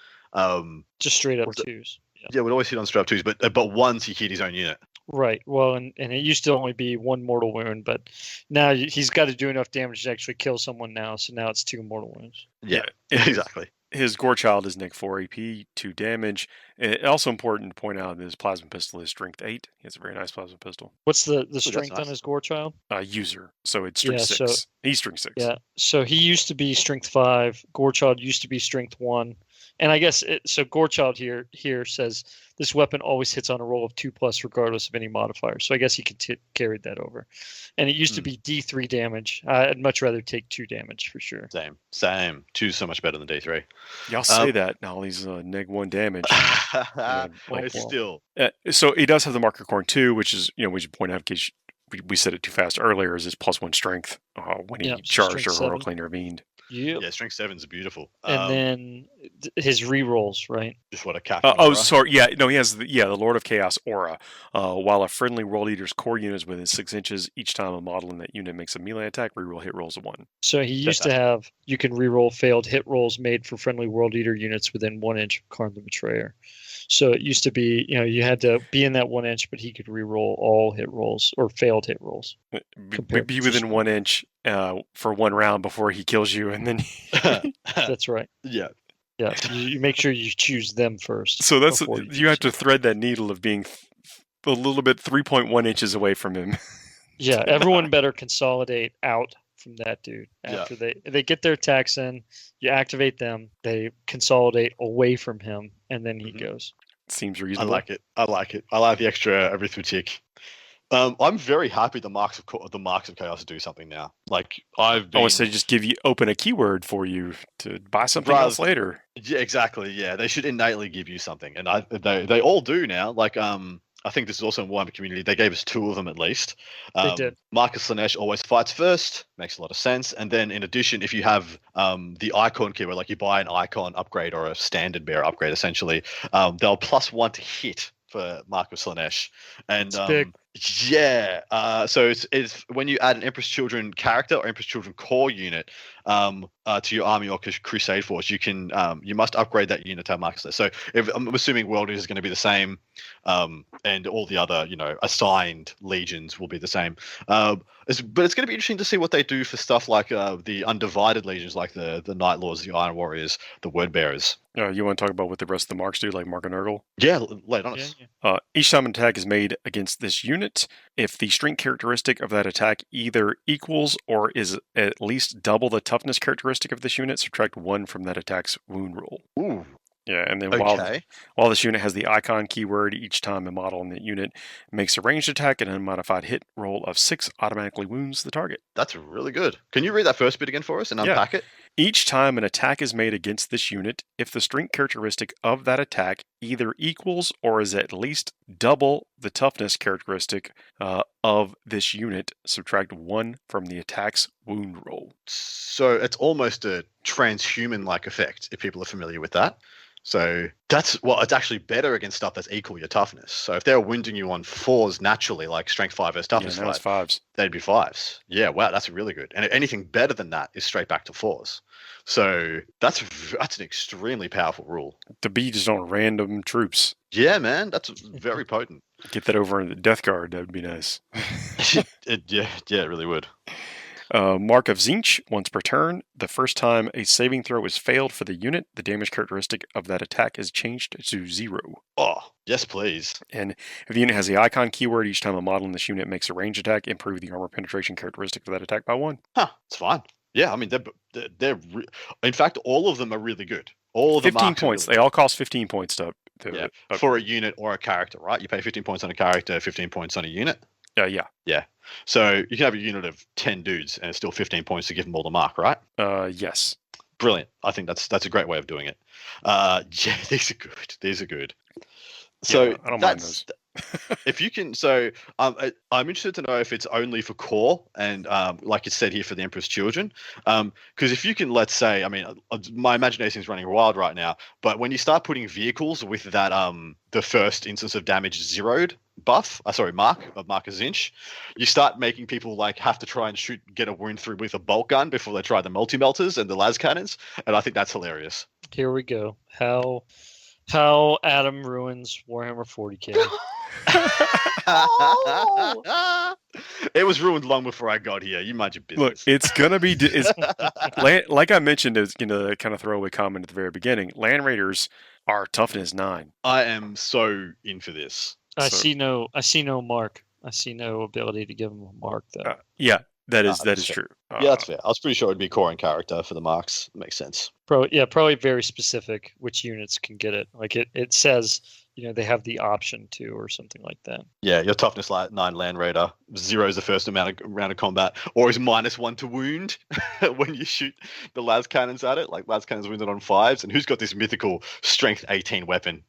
just straight up 2s. Yeah, would always hit on straight up 2s, but once he hit his own unit. Right. Well, and it used to only be 1 mortal wound, but now he's got to do enough damage to actually kill someone now. So now it's 2 mortal wounds. Yeah, exactly. His Gorechild is Nick 4 AP, 2 damage. And also important to point out that his plasma pistol is strength 8. He has a very nice plasma pistol. What's the strength nice. on his Gorechild? User. So it's strength 6. So, he's strength 6. Yeah. So he used to be strength 5. Gorechild used to be strength 1. And I guess Gorechild here says this weapon always hits on a roll of 2+ regardless of any modifier. So I guess he carried that over. And it used to be D3 damage. I'd much rather take 2 damage for sure. Same. 2's so much better than D3. Y'all say that now. He's neg 1 damage. Still. So he does have the Marker Corn 2, which is we should point out in case we said it too fast earlier. Is his +1 strength when he charged or heroically intervened. Yeah, strength 7's beautiful. And then his rerolls, right? Just what a captain. Sorry. Yeah, no, he has the Lord of Chaos aura. While a friendly World Eater's core unit is within 6 inches, each time a model in that unit makes a melee attack, reroll hit rolls of 1. So he used to have you can reroll failed hit rolls made for friendly World Eater units within 1 inch of Khârn the Betrayer. So it used to be, you had to be in that 1 inch, but he could reroll all hit rolls or failed hit rolls. Be within 1 inch for 1 round before he kills you, and then That's right. Yeah. Yeah. You make sure you choose them first. So you have to thread that needle of being a little bit 3.1 inches away from him. Yeah, everyone better consolidate out from that dude. Yeah. After they get their attacks in, you activate them, they consolidate away from him, and then he goes. Seems I reasonable. like it. I like the extra arithmetic. I'm very happy the marks of chaos do something now. Like I've been. I want to say just open a keyword for you to buy something Rather- else later. Yeah, exactly. Yeah, they should innately give you something, and they all do now. Like I think this is also in Warhammer community. They gave us 2 of them at least. They did. Marcus Slanesh always fights first, makes a lot of sense. And then in addition, if you have the icon keyword, like you buy an icon upgrade or a standard bearer upgrade, essentially, they'll +1 to hit for Marcus Slanesh. And It's big. yeah, so it's when you add an Empress Children character or Empress Children core unit to your army or crusade force, you must upgrade that unit to have Marcus Slanesh. So I'm assuming World is going to be the same, and all the other assigned legions will be the same. But it's going to be interesting to see what they do for stuff like the undivided legions, like the Night Lords, the Iron Warriors, the Word Bearers. You want to talk about what the rest of the marks do, like Mark and Nurgle? Yeah, lay it on Yeah, us. yeah. Each time an attack is made against this unit, if the strength characteristic of that attack either equals or is at least double the toughness characteristic of this unit, subtract 1 from that attack's wound roll. Ooh, Yeah, and then okay. while this unit has the icon keyword, each time a model in the unit makes a ranged attack, an unmodified hit roll of 6 automatically wounds the target. That's really good. Can you read that first bit again for us and Yeah. unpack it? Each time an attack is made against this unit, if the strength characteristic of that attack either equals or is at least double the toughness characteristic of this unit, subtract 1 from the attack's wound roll. So it's almost a transhuman-like effect, if people are familiar with that. So it's actually better against stuff that's equal your toughness. So if they're wounding you on 4s naturally, like strength 5 versus toughness now it's 5, 5s. they'd be 5s. Yeah, wow, that's really good. And anything better than that is straight back to 4s. So that's an extremely powerful rule. To be just on random troops. Yeah, man, that's very potent. Get that over in the Death Guard, that would be nice. Yeah, it really would. Mark of Zinch, once per turn. The first time a saving throw is failed for the unit, the damage characteristic of that attack is changed to 0. Oh, yes, please. And if the unit has the icon keyword, each time a model in this unit makes a ranged attack, improve the armor penetration characteristic for that attack by 1. Huh, it's fine. Yeah, I mean, in fact, all of them are really good. All of the 15 marks are points. really They all cost 15 points to for a unit or a character, right? You pay 15 points on a character, 15 points on a unit. Yeah. So you can have a unit of 10 dudes and it's still 15 points to give them all the mark, right? Yes. Brilliant. I think that's a great way of doing it. Yeah, these are good. So Yeah, I don't mind those. If you can, so I'm interested to know if it's only for core and like it said here for the Emperor's Children, because if you can, let's say, I mean, my imagination is running wild right now, but when you start putting vehicles with that the first instance of damage zeroed buff, mark of Marcus Zinch, you start making people like have to try and get a wound through with a bolt gun before they try the multi-melters and the las cannons, and I think that's hilarious. Here we go. How Adam ruins Warhammer 40k. Oh! It was ruined long before I got here. You mind your business. Look, it's gonna be like I mentioned, as kind of throwaway comment at the very beginning. Land Raiders are toughness 9. I am so in for this. I see no mark. I see no ability to give him a mark though. Yeah, that is that's fair. true. Yeah, that's fair. I was pretty sure it'd be core and character for the marks. Makes sense. Probably very specific which units can get it. Like it says, they have the option to or something like that. Yeah, your toughness 9 Land Raider. 0 is the first round of combat, or is -1 to wound when you shoot the las cannons at it. Like las cannons wounded on 5s, and who's got this mythical strength 18 weapon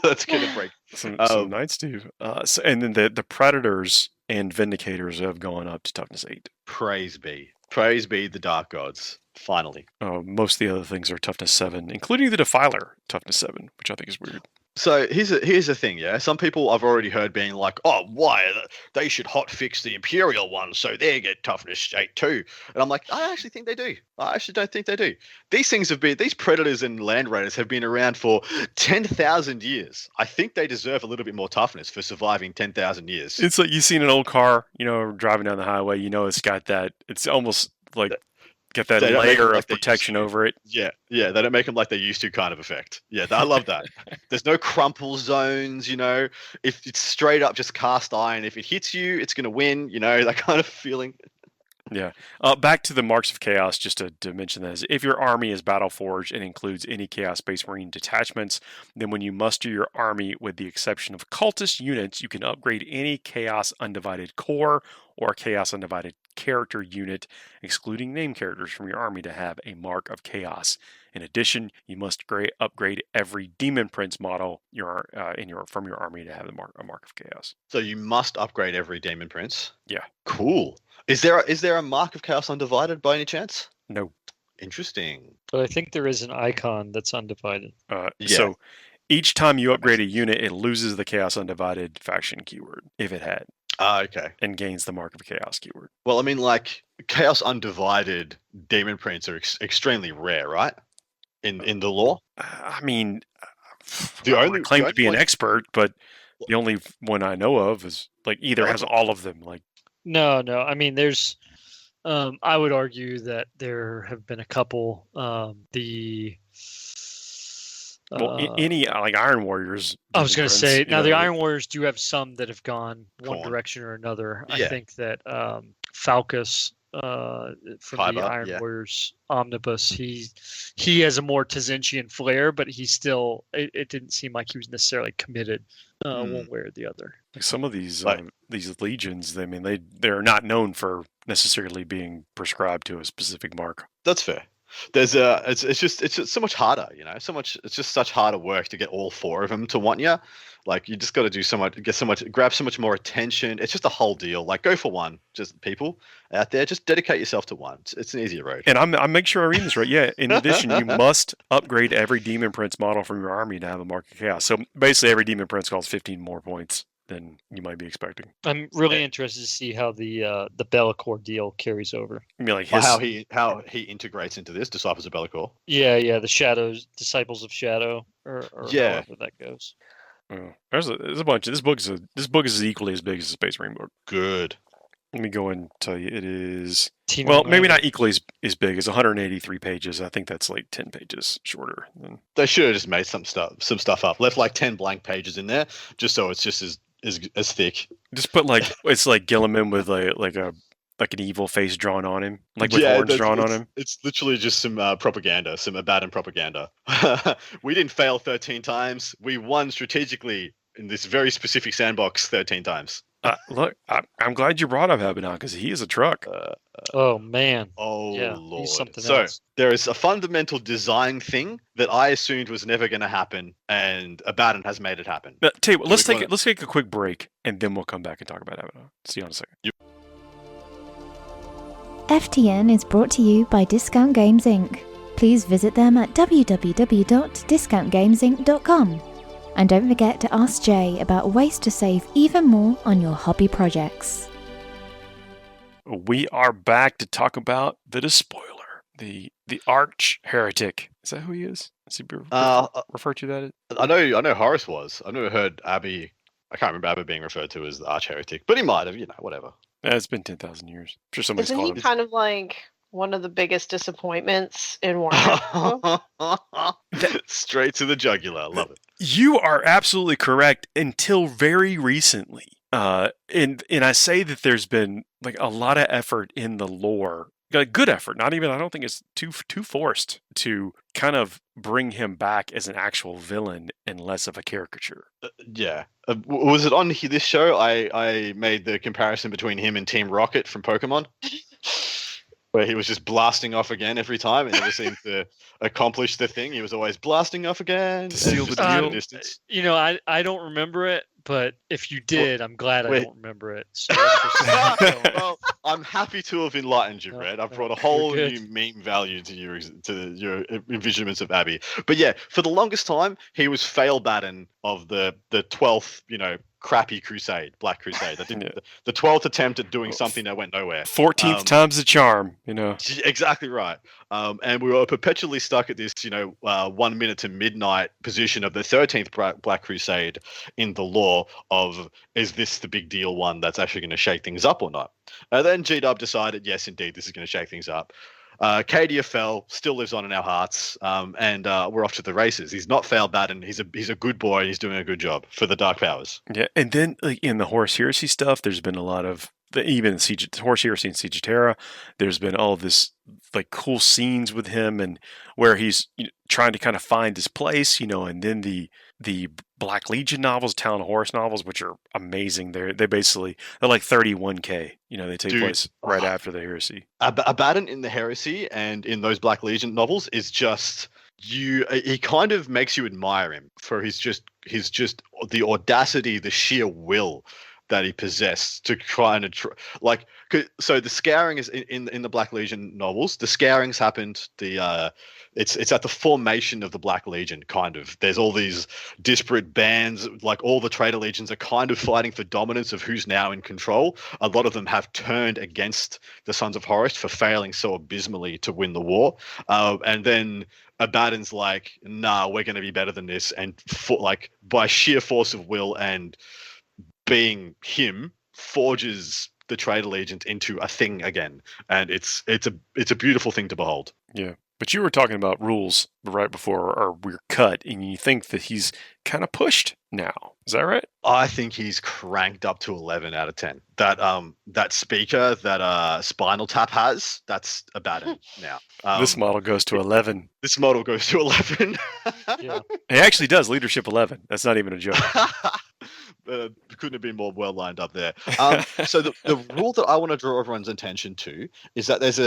that's gonna break? Some knights do. And then the Predators and Vindicators have gone up to toughness 8. Praise be the Dark Gods. Finally. Most of the other things are toughness 7, including the Defiler, toughness 7, which I think is weird. So here's the thing, yeah. Some people I've already heard being like, "Oh, why they should hotfix the Imperial one so they get toughness 8 too." And I'm like, I actually think they do. I actually don't think they do. These Predators and Land Raiders have been around for 10,000 years. I think they deserve a little bit more toughness for surviving 10,000 years. It's like you've seen an old car, driving down the highway. It's got that. It's almost like get that layer of protection over it. Yeah, they don't make them like they used to kind of effect. Yeah, I love that. There's no crumple zones, If it's straight up just cast iron, if it hits you, it's going to win, that kind of feeling. Yeah. Back to the Marks of Chaos, just to mention this. If your army is battle-forged and includes any Chaos Space Marine detachments, then when you muster your army, with the exception of cultist units, you can upgrade any Chaos Undivided Core or Chaos Undivided Character unit, excluding name characters from your army, to have a Mark of Chaos. In addition, you must upgrade every Demon Prince model from your army to have a Mark of Chaos. So you must upgrade every Demon Prince. Yeah. Cool. Is there a Mark of Chaos Undivided by any chance? No. Interesting. But I think there is an icon that's undivided. Yeah. So each time you upgrade a unit, it loses the Chaos Undivided faction keyword, if it had, Okay. and gains the Mark of Chaos keyword. Well, I mean, like, Chaos Undivided Demon Prints are extremely rare, right? In the lore? I mean, The I only- would claim the to be only an one- expert, but the only one I know of is like either has all of them. Like, No. I mean, there's. I would argue that there have been a couple. any like Iron Warriors. I was going to say, now the know, Iron Warriors do have some that have gone one Khârn. direction or another. I Yeah. think that Falcus from the Fiber, Iron yeah. Warriors Omnibus, he has a more Tzeentchian flair, but he still, it didn't seem like he was necessarily committed one way or the other. Like some of these Like- these legions, I mean, they're not known for necessarily being prescribed to a specific mark. That's fair. There's it's just so much harder, you know. It's just such harder work to get all four of them to want you. Like, you just got to do so much, grab so much more attention. It's just a whole deal. Like, go for one. Just people out there, just dedicate yourself to one. It's an easier road. And I make sure I read this right. Yeah. In addition, you must upgrade every Demon Prince model from your army to have a Mark of Chaos. So basically, every Demon Prince costs 15 more points than you might be expecting. I'm really interested to see how the Be'lakor deal carries over. I mean, like Or his, how he integrates into this Disciples of Be'lakor. Yeah, the Shadows, Disciples of Shadow, or Yeah. however that goes. there's a bunch. This book is equally as big as the Space Marine book. Good. Let me go and tell you, it is. Team Well, of maybe Nine. not equally as big. It's 183 pages. I think that's like 10 pages shorter. They should have just made some stuff up. Left like 10 blank pages in there, just so it's just as thick. Just put like it's like Gilliman with like an evil face drawn on him, like with horns drawn on him. It's literally just some propaganda, some Abaddon propaganda. We didn't fail 13 times. We won strategically in this very specific sandbox 13 times. Look, I'm glad you brought up Abaddon because he is a truck. Oh man. Oh Yeah, lord! he's something So else. there is a fundamental design thing that I assumed was never going to happen, and Abaddon has made it happen. Tell you what, let's we take a quick break and then we'll come back and talk about Abaddon. See you in a second. FTN is brought to you by Discount Games Inc. Please visit them at www.discountgamesinc.com. And don't forget to ask Jay about ways to save even more on your hobby projects. We are back to talk about the Despoiler, the arch heretic. Is that who he is? Is he referred to that? I know Horace was. I never heard Abby. I can't remember Abby being referred to as the arch heretic, but he might have. Whatever. It's been 10,000 years. I'm sure somebody's Isn't called he him. kind of like one of the biggest disappointments in Warhammer? Straight to the jugular. Love it. You are absolutely correct until very recently. And I say that there's been like a lot of effort in the lore, good effort. Not even, I don't think it's too forced to kind of bring him back as an actual villain and less of a caricature. Yeah. Was it on this show? I made the comparison between him and Team Rocket from Pokemon, where he was just blasting off again every time and never seemed to accomplish the thing. He was always blasting off again. To seal the just at a deal. distance. I don't remember it, but if you did, I'm glad I wait. don't remember it. So let's just- Well, I'm happy to have enlightened you, No, Red. I've no, brought a you're whole good. new meme value to your envisionments of Abby. But yeah, for the longest time, he was Failbaddon of the 12th, crappy crusade, Black Crusade. I think Yeah. the 12th attempt at doing something that went nowhere. 14th time's the charm, Exactly right. And we were perpetually stuck at this, 1 minute to midnight position of the 13th Black Crusade in the lore of, is this the big deal one that's actually going to shake things up or not? And then G-Dub decided, yes, indeed, this is going to shake things up. Cadia fell, still lives on in our hearts, and we're off to the races. He's not Failbaddon. He's a good boy, and he's doing a good job for the Dark Powers. Yeah, and then like in the Horus Heresy stuff, there's been a lot of even Horse Heresy and Siege of Terra, there's been all of this like cool scenes with him and where he's trying to kind of find his place, and then the Black Legion novels, Talon of Horus novels, which are amazing. They're like 31K. They take place right after the Heresy. Abaddon in the Heresy and in those Black Legion novels is just he kind of makes you admire him for his just the audacity, the sheer will that he possessed to try and so the scouring is in the Black Legion novels. The scourings happened. It's at the formation of the Black Legion, kind of. There's all these disparate bands, like all the traitor legions are kind of fighting for dominance of who's now in control. A lot of them have turned against the Sons of Horus for failing so abysmally to win the war. And then Abaddon's like, nah, we're going to be better than this. And by sheer force of will and being him, forges the traitor legions into a thing again. And it's a beautiful thing to behold. Yeah. But you were talking about rules right before we were cut, and you think that he's kind of pushed now. Is that right? I think he's cranked up to 11 out of 10. That speaker that Spinal Tap has, that's Abaddon now. This model goes to 11. This model goes to 11. Yeah. It actually does leadership 11. That's not even a joke. Couldn't have been more well lined up there. So the rule that I want to draw everyone's attention to is that there's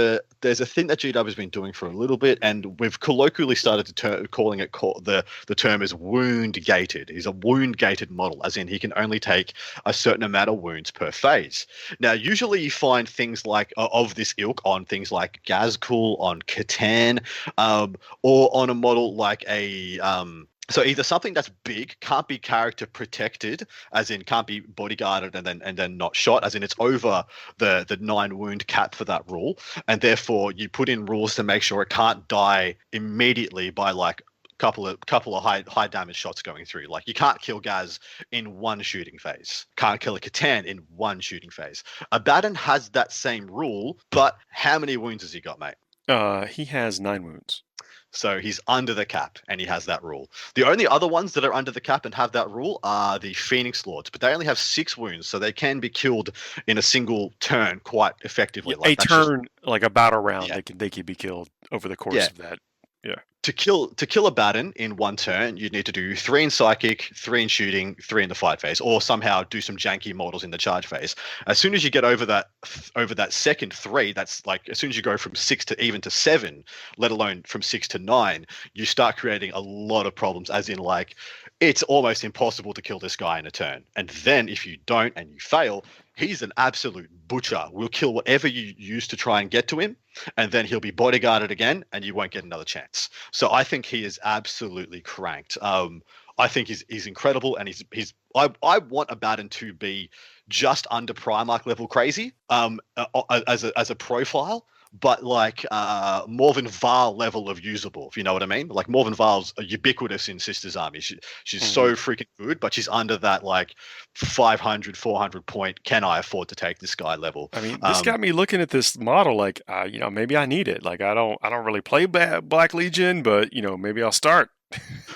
a thing that GW has been doing for a little bit, and we've colloquially started to calling it the term is wound gated. He's a wound gated model, as in he can only take a certain amount of wounds per phase. Now, usually you find things like of this ilk on things like Gazkul, on Khârn, or on a model like a so either something that's big, can't be character protected, as in can't be bodyguarded and then not shot, as in it's over the 9 wound cap for that rule, and therefore you put in rules to make sure it can't die immediately by like couple of high damage shots going through. Like you can't kill Gaz in one shooting phase. Can't kill a Khârn in one shooting phase. Abaddon has that same rule, but how many wounds has he got, mate? He has 9 wounds. So he's under the cap, and he has that rule. The only other ones that are under the cap and have that rule are the Phoenix Lords, but they only have 6 wounds, so they can be killed in a single turn quite effectively. Like a battle round, yeah. They can be killed over the course of that. Yeah. To kill Abaddon in one turn, you'd need to do 3 in Psychic, 3 in Shooting, 3 in the Fight phase, or somehow do some janky models in the Charge phase. As soon as you get over that second 3, that's like as soon as you go from 6 to even to 7, let alone from 6 to 9, you start creating a lot of problems. As in, like, it's almost impossible to kill this guy in a turn. And then if you don't and you fail, he's an absolute butcher. We'll kill whatever you use to try and get to him, and then he'll be bodyguarded again, and you won't get another chance. So I think he is absolutely cranked. I think he's incredible, and I want Abaddon to be just under Primarch level crazy as a profile, but like Morven Vahl level of usable, if you know what I mean. Like Morven Vahl's ubiquitous in Sisters Army. She's so freaking good, but she's under that like 500, 400 point, can I afford to take this guy level. I mean, this got me looking at this model like, maybe I need it. Like I don't really play Black Legion, but maybe I'll start.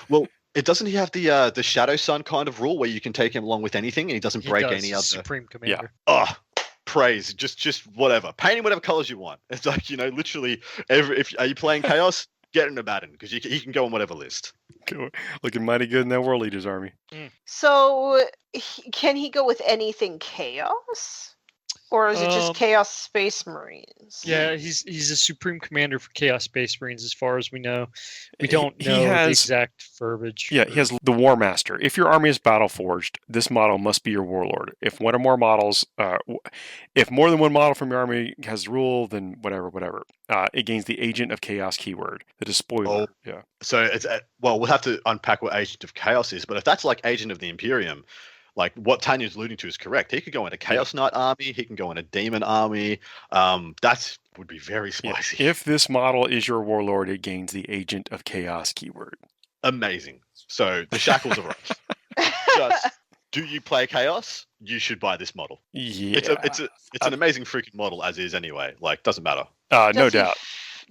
Well, doesn't he have the Shadow Sun kind of rule where you can take him along with anything and he doesn't break any other Supreme Commander? Yeah. Oh, praise, just whatever, paint him whatever colors you want. It's like, literally are you playing Chaos, get an Abaddon, because he can go on whatever list. Cool. Looking mighty good in that World Leaders army. So can he go with anything Chaos, or is it just Chaos Space Marines? Yeah, he's a Supreme Commander for Chaos Space Marines as far as we know. We don't know the exact verbiage. Yeah, he has the War Master. If your army is battle forged, this model must be your warlord. If one or more models, if more than one model from your army has rule, then whatever. It gains the Agent of Chaos keyword, the Despoiler. Yeah. So it's we'll have to unpack what Agent of Chaos is, but if that's like Agent of the Imperium, like what Tanya's alluding to is correct. He could go in a Chaos Knight army. He can go in a Demon army. That would be very spicy. Yeah. If this model is your warlord, it gains the Agent of Chaos keyword. Amazing. So the shackles are off. Just, do you play Chaos? You should buy this model. Yeah. It's an amazing freaking model as is anyway. Like, doesn't matter. No doubt.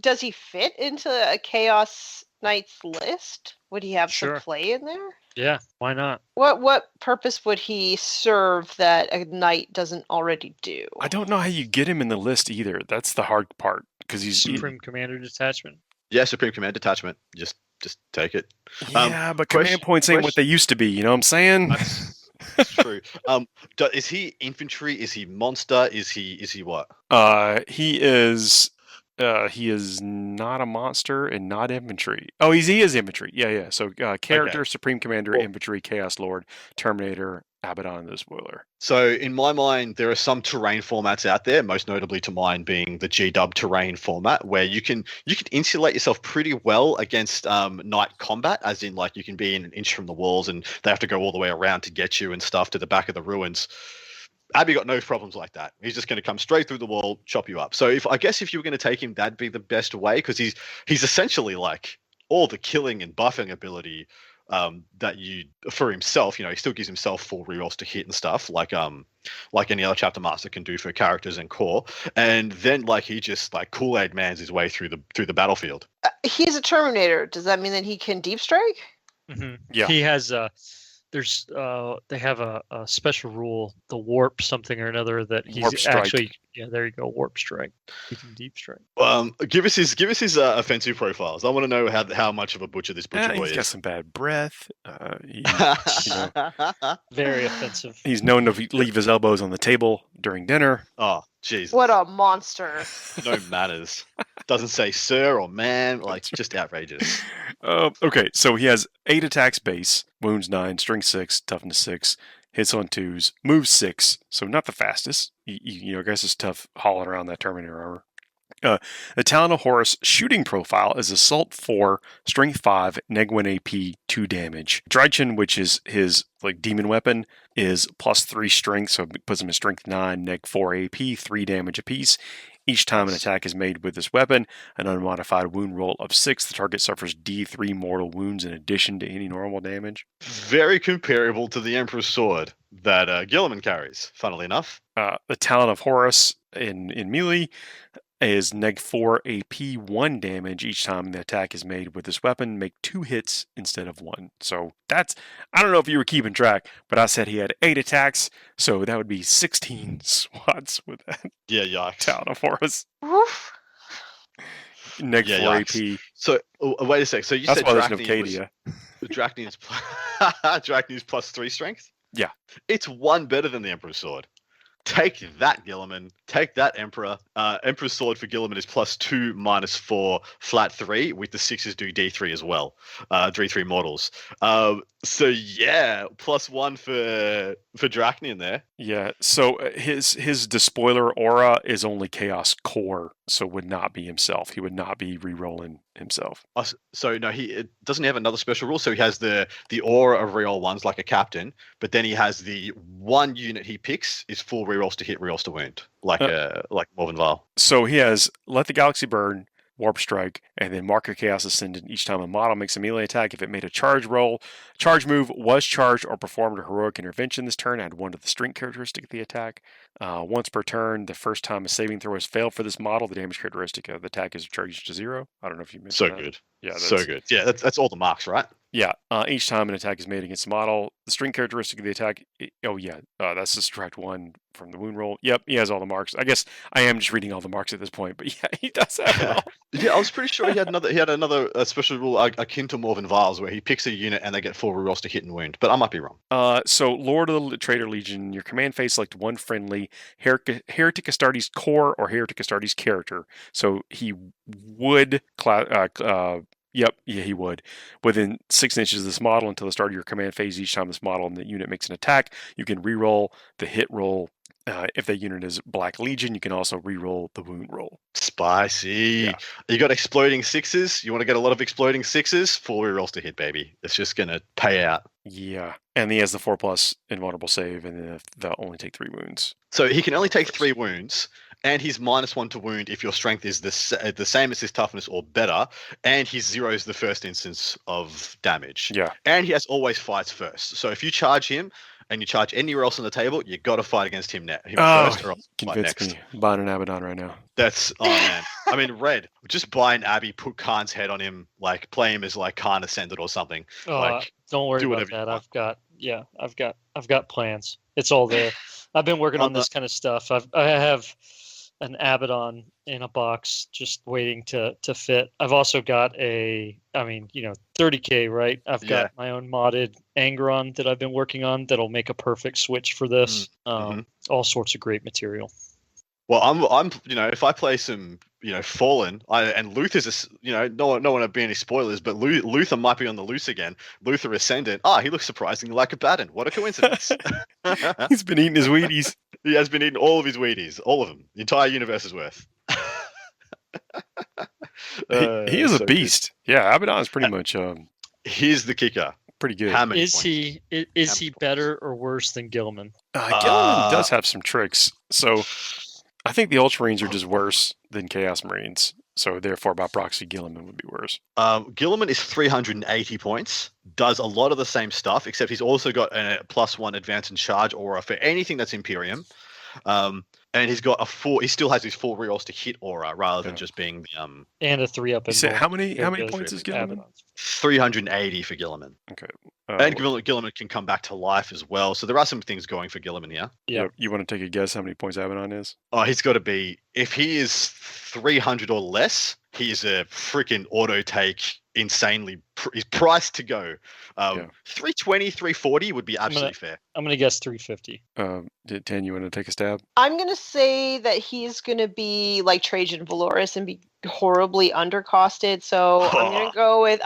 Does he fit into a Chaos Knights list? Would he have some play in there? Yeah, why not? What purpose would he serve that a knight doesn't already do? I don't know how you get him in the list either. That's the hard part because he's Supreme Commander Detachment. Yeah, Supreme Command Detachment. Just take it. Yeah, but command points ain't what they used to be. You know what I'm saying? That's true. Is he infantry? Is he monster? Is he what? He is not a monster and not infantry. Oh, he is infantry. Yeah. So character, Supreme Commander, infantry, Chaos Lord, Terminator, Abaddon the Despoiler. So in my mind, there are some terrain formats out there, most notably to mine being the G-Dub terrain format, where you can insulate yourself pretty well against night combat, as in like you can be in an inch from the walls and they have to go all the way around to get you and stuff to the back of the ruins. Abby got no problems like that. He's just going to come straight through the wall, chop you up. So if you were going to take him, that'd be the best way, because he's essentially like all the killing and buffing ability that you for himself. You know, he still gives himself full rerolls to hit and stuff like any other chapter master can do for characters and core. And then like he just like Kool-Aid mans his way through the battlefield. He's a Terminator. Does that mean that he can deep strike? Mm-hmm. Yeah. He has they have a special rule, the warp something or another, that he's Warp strike. actually there you go, warp strike. He can deep strike. Give us his offensive profiles. I want to know how much of a butcher this butcher boy He's is. got some bad breath. Very offensive. He's known to leave his elbows on the table during dinner. Oh, jeez. What a monster! No manners. Doesn't say sir or man. Like, just outrageous. Okay, so he has 8 attacks base, wounds 9, strength 6, toughness 6, hits on 2s, moves 6, so not the fastest. I guess it's tough hauling around that Terminator armor. The Talon of Horus shooting profile is Assault 4, Strength 5, Neg 1 AP, 2 damage. Drychen, which is his like demon weapon, is plus 3 strength, so it puts him in Strength 9, Neg 4 AP, 3 damage apiece. Each time an attack is made with this weapon, an unmodified wound roll of 6, the target suffers D3 mortal wounds in addition to any normal damage. Very comparable to the Emperor's Sword that Gilliman carries, funnily enough. The Talon of Horus in melee is neg 4 AP 1 damage each time the attack is made with this weapon. Make 2 hits instead of 1. So that's, I don't know if you were keeping track, but I said he had 8 attacks, so that would be 16 swats with that. Yeah, yikes. Talon of Horus. Woof. Neg 4 yikes. AP. So, wait a sec. So you That's said why there's no Drachnian's plus 3 strength? Yeah. It's 1 better than the Emperor's Sword. Take that, Gilliman. Take that, Emperor. Emperor's Sword for Gilliman is plus 2, minus 4, flat 3, with the 6s do D3 as well. D3 mortals. So yeah, plus 1 for Drachnian there. Yeah, so his Despoiler aura is only Chaos Core, so would not be himself. He would not be re-rolling himself. So no, he doesn't have another special rule. So he has the aura of reroll ones like a captain, but then he has the one unit he picks is full rerolls to hit, rerolls to wound, like Morven Val. So he has Let the Galaxy Burn, Warp Strike, and then Mark your Chaos Ascendant each time a model makes a melee attack. If it made a charge move, was charged, or performed a heroic intervention this turn, add 1 to the strength characteristic of the attack. Once per turn, the first time a saving throw is failed for this model, the damage characteristic of the attack is charged to 0. I don't know if you mentioned that. Good. Yeah, so good. Yeah, that's all the marks, right? Yeah. Each time an attack is made against the model, the strength characteristic of the attack. That's the subtract 1 from the wound roll. Yep, he has all the marks. I guess I am just reading all the marks at this point, but yeah, he does have it all. Yeah, I was pretty sure he had another special rule akin to Morven Val's, where he picks a unit and they get full rerolls to hit and wound. But I might be wrong. So Lord of the Traitor Legion, your command phase, select 1 friendly Heretic Astartes core or Heretic Astartes character. So he would he would. Within 6 inches of this model until the start of your command phase, each time this model and the unit makes an attack, you can reroll the hit roll. If that unit is Black Legion, you can also reroll the wound roll. Spicy. Yeah. You got exploding 6s. You want to get a lot of exploding 6s? Full rerolls to hit, baby. It's just going to pay out. Yeah. And he has the 4+ invulnerable save, and they'll only take 3 wounds. So he can only take 3 wounds. And he's -1 to wound if your strength is the same as his toughness or better, and he zeroes the first instance of damage. Yeah. And he has always fights first. So if you charge him and you charge anywhere else on the table, you got to fight against him first or else fight next. Me. I'm buying an Abaddon right now. Man. I mean, Red, just buy an Abby, put Khârn's head on him, like play him as like Khârn Ascended or something. Don't worry Do about whatever you that. want. I've got plans. It's all there. I've been working on this kind of stuff. I have an Abaddon in a box just waiting to fit. I've also got 30k, right? I've got my own modded Angron that I've been working on that'll make a perfect switch for this. All sorts of great material. Well, I'm if I play some Fallen, and Luther's no one to be any spoilers, but Luther might be on the loose again. Luther Ascendant. He looks surprisingly like Abaddon. What a coincidence! He's been eating his Wheaties. He has been eating all of his Wheaties, all of them, the entire universe's worth. He is a beast. Yeah, Abaddon's pretty much. Here's the kicker. Pretty good. Is he better or worse than Gilliman? Gilliman does have some tricks. So I think the Ultramarines are just worse than Chaos Marines. So therefore, by proxy, Gilliman would be worse. Gilliman is 380 points. Does a lot of the same stuff, except he's also got a +1 advance and charge aura for anything that's Imperium. And he's got he still has his 4 rerolls to hit aura rather than just being the and a 3-up. How many points is Gilliman? 380 for Gilliman. Okay. And Gilliman can come back to life as well. So there are some things going for Gilliman here. Yeah. You want to take a guess how many points Abaddon is? Oh, he's got to be, if he is 300 or less, he is a freaking auto take, insanely, he's priced to go. 320, 340 would be absolutely fair. I'm going to guess 350. Tan, you want to take a stab? I'm going to say that he's going to be like Trajan Valoris and be horribly undercosted. So I'm going to go with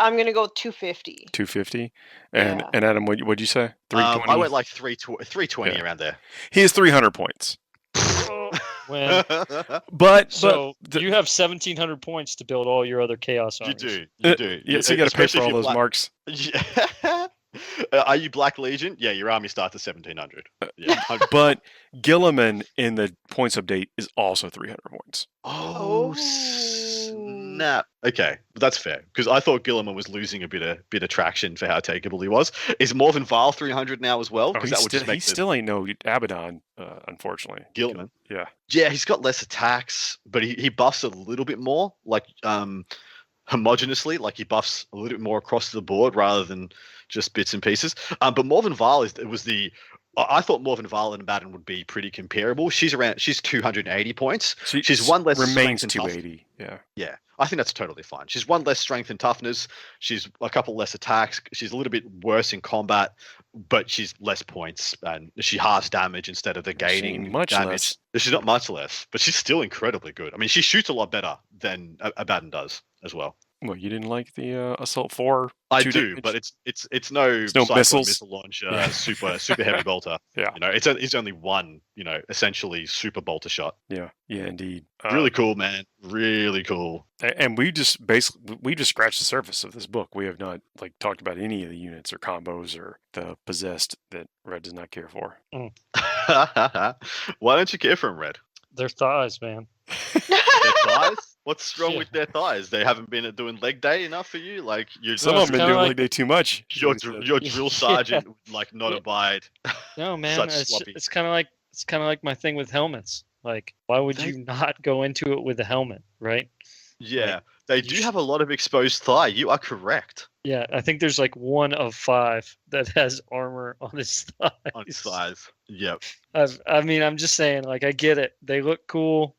250. 250? And Adam, what'd you say? 320? I went like 320 around there. He has 300 points. But you have 1,700 points to build all your other Chaos armies. You do. Yeah, so you got to pay for all those marks. Yeah. Are you Black Legion? Yeah, your army starts at 1,700. Yeah. But Gilliman in the points update is also 300 points. Oh, snap. Okay, that's fair, because I thought Gilliman was losing a bit of traction for how takeable he was. Is Morven Val 300 now as well? Because he still ain't no Abaddon, unfortunately. Gilliman. Yeah. Yeah, he's got less attacks, but he buffs a little bit more, like homogeneously, like he buffs a little bit more across the board rather than just bits and pieces. But Morven Val I thought Morven Val and Abaddon would be pretty comparable. She's 280 points. She's one less remains 280. Yeah. I think that's totally fine. She's one less strength and toughness. She's a couple less attacks. She's a little bit worse in combat, but she's less points and she halves damage instead of the gaining much damage. Less. She's not much less, but she's still incredibly good. I mean, she shoots a lot better than Abaddon does as well. Well, you didn't like the Assault 4? I do, but it's no missiles, missile launcher, super heavy bolter. Yeah, it's only one, essentially super bolter shot. Yeah, indeed. Really cool, man. Really cool. And we just scratched the surface of this book. We have not talked about any of the units or combos or the possessed that Red does not care for. Why don't you care for them, Red? Their thighs, man. Their thighs? What's wrong with their thighs? They haven't been doing leg day enough for you? Some of them been doing leg day too much. Your drill sergeant would not abide. No, man. It's kind of like my thing with helmets. Why would you not go into it with a helmet, right? Yeah, they do have a lot of exposed thigh. You are correct. Yeah, I think there's 1 of 5 that has armor on his thighs. On his thighs. Yep. I'm just saying, I get it. They look cool.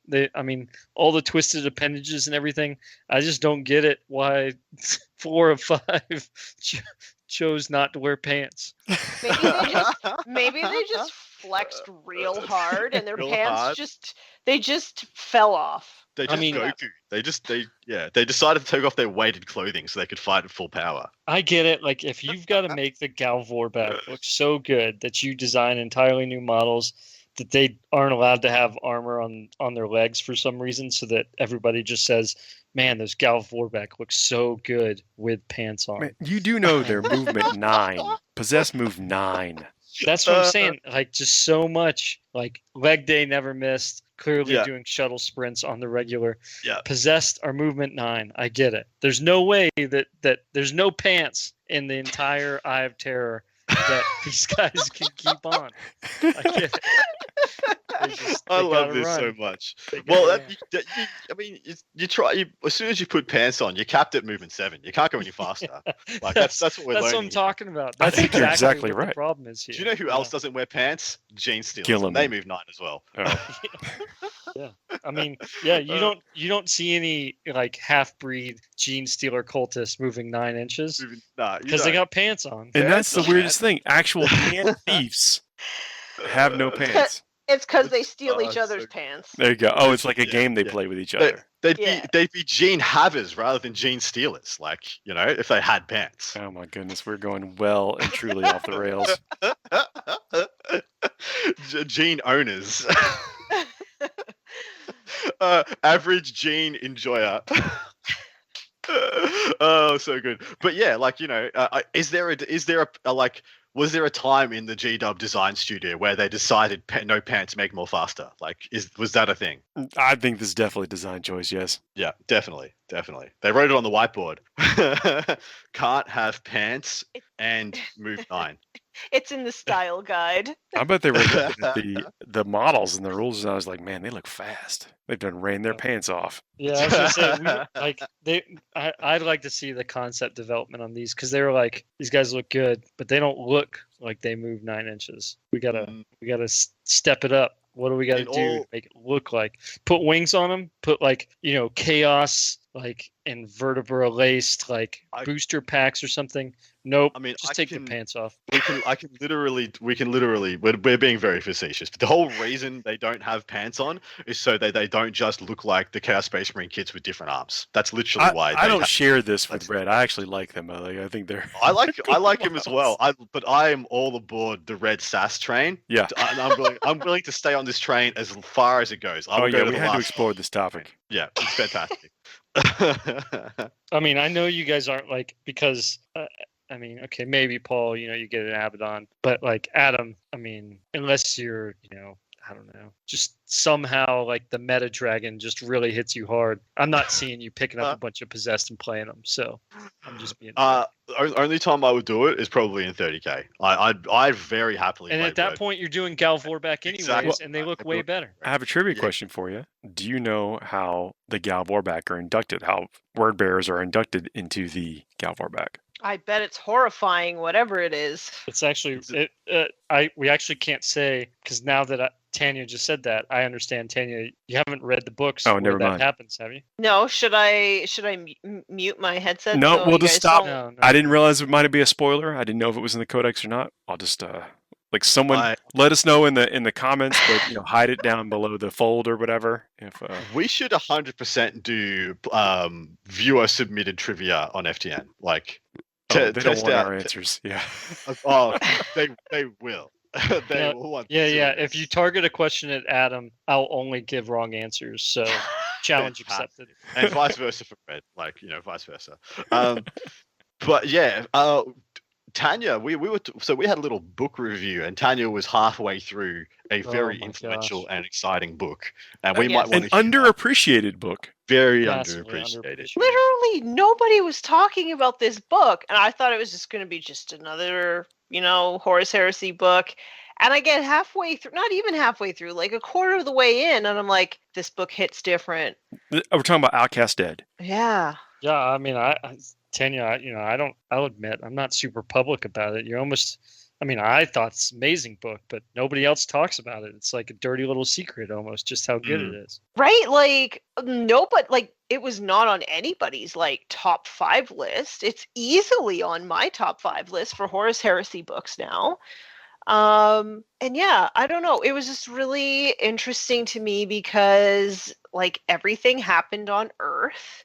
All the twisted appendages and everything. I just don't get it why 4 of 5 chose not to wear pants. Maybe they just flexed real hard and their pants just fell off. They just Goku. They decided to take off their weighted clothing so they could fight at full power. I get it. If you've got to make the Gal Vorback look so good that you design entirely new models that they aren't allowed to have armor on their legs for some reason, so that everybody just says, "Man, those Gal Vorback looks so good with pants on." Man, you do know they're movement 9. Possess move 9. That's what I'm saying. Just so much. Leg day never missed. Clearly doing shuttle sprints on the regular. Yeah. Possessed are movement 9. I get it. There's no way that there's no pants in the entire Eye of Terror that these guys can keep on. I get it. I they love gotta this so run. much. They Well, gotta I mean, you try. As soon as you put pants on, you're capped at movement 7. You can't go any faster. Like that's what we're that's what learning I'm here. talking about. I That's think you're exactly what the right. problem is here. Do you know who else doesn't wear pants? Gene stealers. Gilliman. They move 9 as well. Oh. Yeah, I mean, yeah, you don't see any like half breed gene stealer cultists moving 9 inches Nah, because they got pants on. And that's the Pants on, weirdest thing. Actual pant thieves have no pants. It's because they steal Oh, each it's other's so- pants. There you go. Oh, it's It's- like a yeah, game they yeah. play with each other. They'd Yeah. be gene havers rather than gene stealers. Like, you know, if they had pants. Oh my goodness, we're going well and truly off the rails. Gene owners. Average gene enjoyer. Oh, so good. But yeah, like, you know, was there a time in the G-Dub design studio where they decided no pants make more faster? Like, was that a thing? I think this is definitely design choice, yes. Yeah, definitely. They wrote it on the whiteboard. Can't have pants and move 9. It's in the style guide. I bet they were looking at the models and the rules, and I was like, man, they look fast. They've done ran their pants off. Yeah, I was gonna say I'd like to see the concept development on these because they were like these guys look good, but they don't look like they move 9 inches. We gotta step it up. What do we gotta do to make it look like? Put wings on them. Put like chaos like invertebra laced like booster packs or something. Nope. I mean, just take the pants off. We can literally. We're being very facetious. But the whole reason they don't have pants on is so that they don't just look like the Chaos Space Marine kids with different arms. That's literally why. I don't share this with Red. I actually like them. I think they're. I like him as well. But I am all aboard the Red SAS train. Yeah. I'm willing to stay on this train as far as it goes. We had to explore this topic. Yeah, it's fantastic. I mean, I know you guys aren't like because. I mean, okay, maybe Paul, you get an Abaddon, but like Adam, I mean, unless you're, I don't know, just somehow like the meta dragon just really hits you hard. I'm not seeing you picking up a bunch of possessed and playing them, so I'm just being. Only time I would do it is probably in 30k. I'd very happily. And play at that Word. point, you're doing Galvor back anyways, Exactly. and they look way better. I have a trivia question for you. Do you know how the Galvorback are inducted? How word bearers are inducted into the Galvorback? I bet it's horrifying, whatever it is. It's actually we actually can't say because now that Tanya just said that, I understand. Tanya, you haven't read the books. Oh, where never that mind. happens, have you? No, should I mute my headset? No, so we'll you just guys stop. don't- No. I didn't realize it might be a spoiler. I didn't know if it was in the codex or not. I'll just like someone let us know in the comments, but hide it down below the fold or whatever. If we should 100% do viewer submitted trivia on FTN. Like they don't test want out our answers. Yeah. Oh, they will. They will want. Yeah. If you target a question at Adam, I'll only give wrong answers. So challenge accepted. And vice versa for Red. Like vice versa. But yeah. Tanya, we had a little book review, and Tanya was halfway through a very influential and exciting book, and we might want an underappreciated book. Very Massively underappreciated. Literally, nobody was talking about this book, and I thought it was just going to be just another, Horus Heresy book. And I get halfway through, not even halfway through, like a quarter of the way in, and I'm like, this book hits different. We're talking about Outcast Dead. Yeah. Yeah, I mean, Tanya, I'll admit, I'm not super public about it. You're almost, I thought it's an amazing book, but nobody else talks about it. It's like a dirty little secret almost, just how good it is. Right? Like, no, but like, it was not on anybody's like top 5 list. It's easily on my top 5 list for Horus Heresy books now. And yeah, I don't know. It was just really interesting to me because like everything happened on Earth.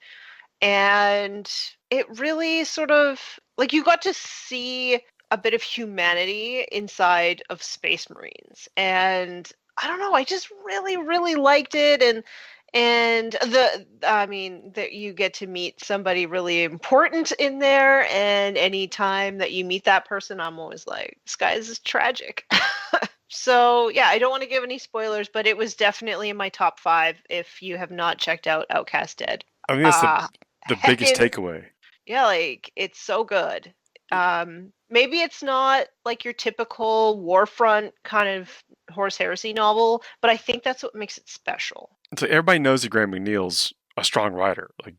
And it really sort of like you got to see a bit of humanity inside of Space Marines. And I don't know, I just really, really liked it. And that you get to meet somebody really important in there. And anytime that you meet that person, I'm always like, this guy is tragic. So yeah, I don't want to give any spoilers, but it was definitely in my top 5 if you have not checked out Outcast Dead. I mean, that's the biggest takeaway. Yeah, like it's so good. Maybe it's not like your typical Warfront kind of Horus Heresy novel, but I think that's what makes it special. So everybody knows that Graham McNeil's a strong writer. Like,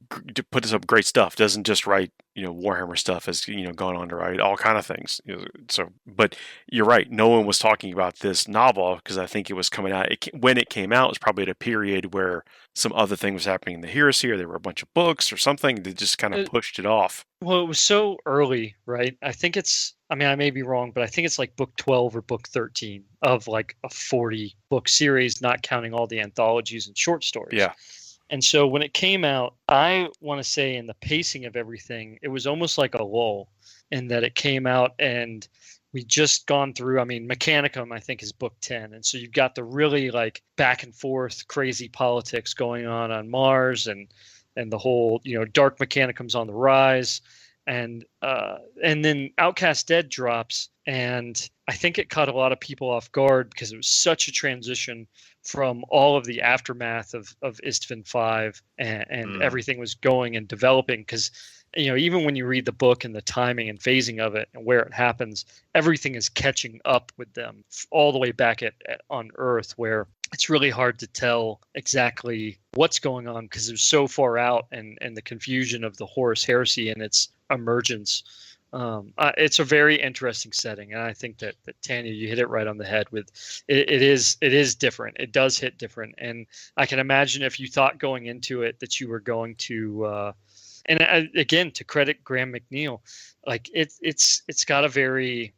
puts up great stuff. Doesn't just write, Warhammer stuff. Has gone on to write all kind of things. So, but you're right. No one was talking about this novel because I think it was coming out. When it came out, it was probably at a period where some other thing was happening in the heresy, or there were a bunch of books or something that just kind of pushed it off. Well, it was so early, right? I think I may be wrong, but I think it's like book 12 or book 13 of like a 40 book series, not counting all the anthologies and short stories. Yeah. And so when it came out, I want to say in the pacing of everything, it was almost like a lull in that it came out and we just gone through, Mechanicum, I think, is book 10. And so you've got the really like back and forth crazy politics going on Mars and the whole, Dark Mechanicum's on the rise. And then Outcast Dead drops. And I think it caught a lot of people off guard because it was such a transition from all of the aftermath of Istvan 5 and everything was going and developing. Because, even when you read the book and the timing and phasing of it and where it happens, everything is catching up with them all the way back on Earth, where it's really hard to tell exactly what's going on because it's so far out and the confusion of the Horus Heresy and its emergence. It's a very interesting setting, and I think that Tanya, you hit it right on the head with it is different. It does hit different, and I can imagine if you thought going into it that you were going to again, to credit Graham McNeil, like it's got a very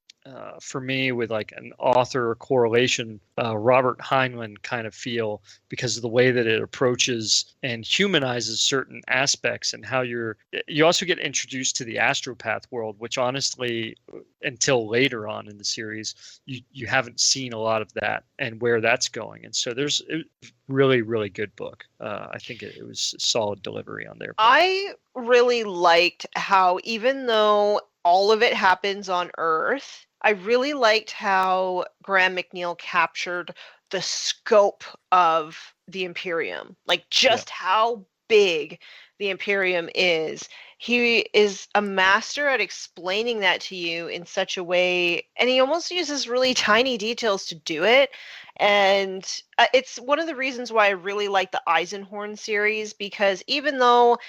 for me, with like an author correlation, Robert Heinlein kind of feel, because of the way that it approaches and humanizes certain aspects, and how you also get introduced to the astropath world, which honestly, until later on in the series, you haven't seen a lot of that and where that's going. And so there's a really, really good book. I think it was solid delivery on their part. I really liked how, even though all of it happens on Earth, I really liked how Graham McNeil captured the scope of the Imperium, like just how big the Imperium is. He is a master at explaining that to you in such a way, and he almost uses really tiny details to do it. And it's one of the reasons why I really like the Eisenhorn series, because even though,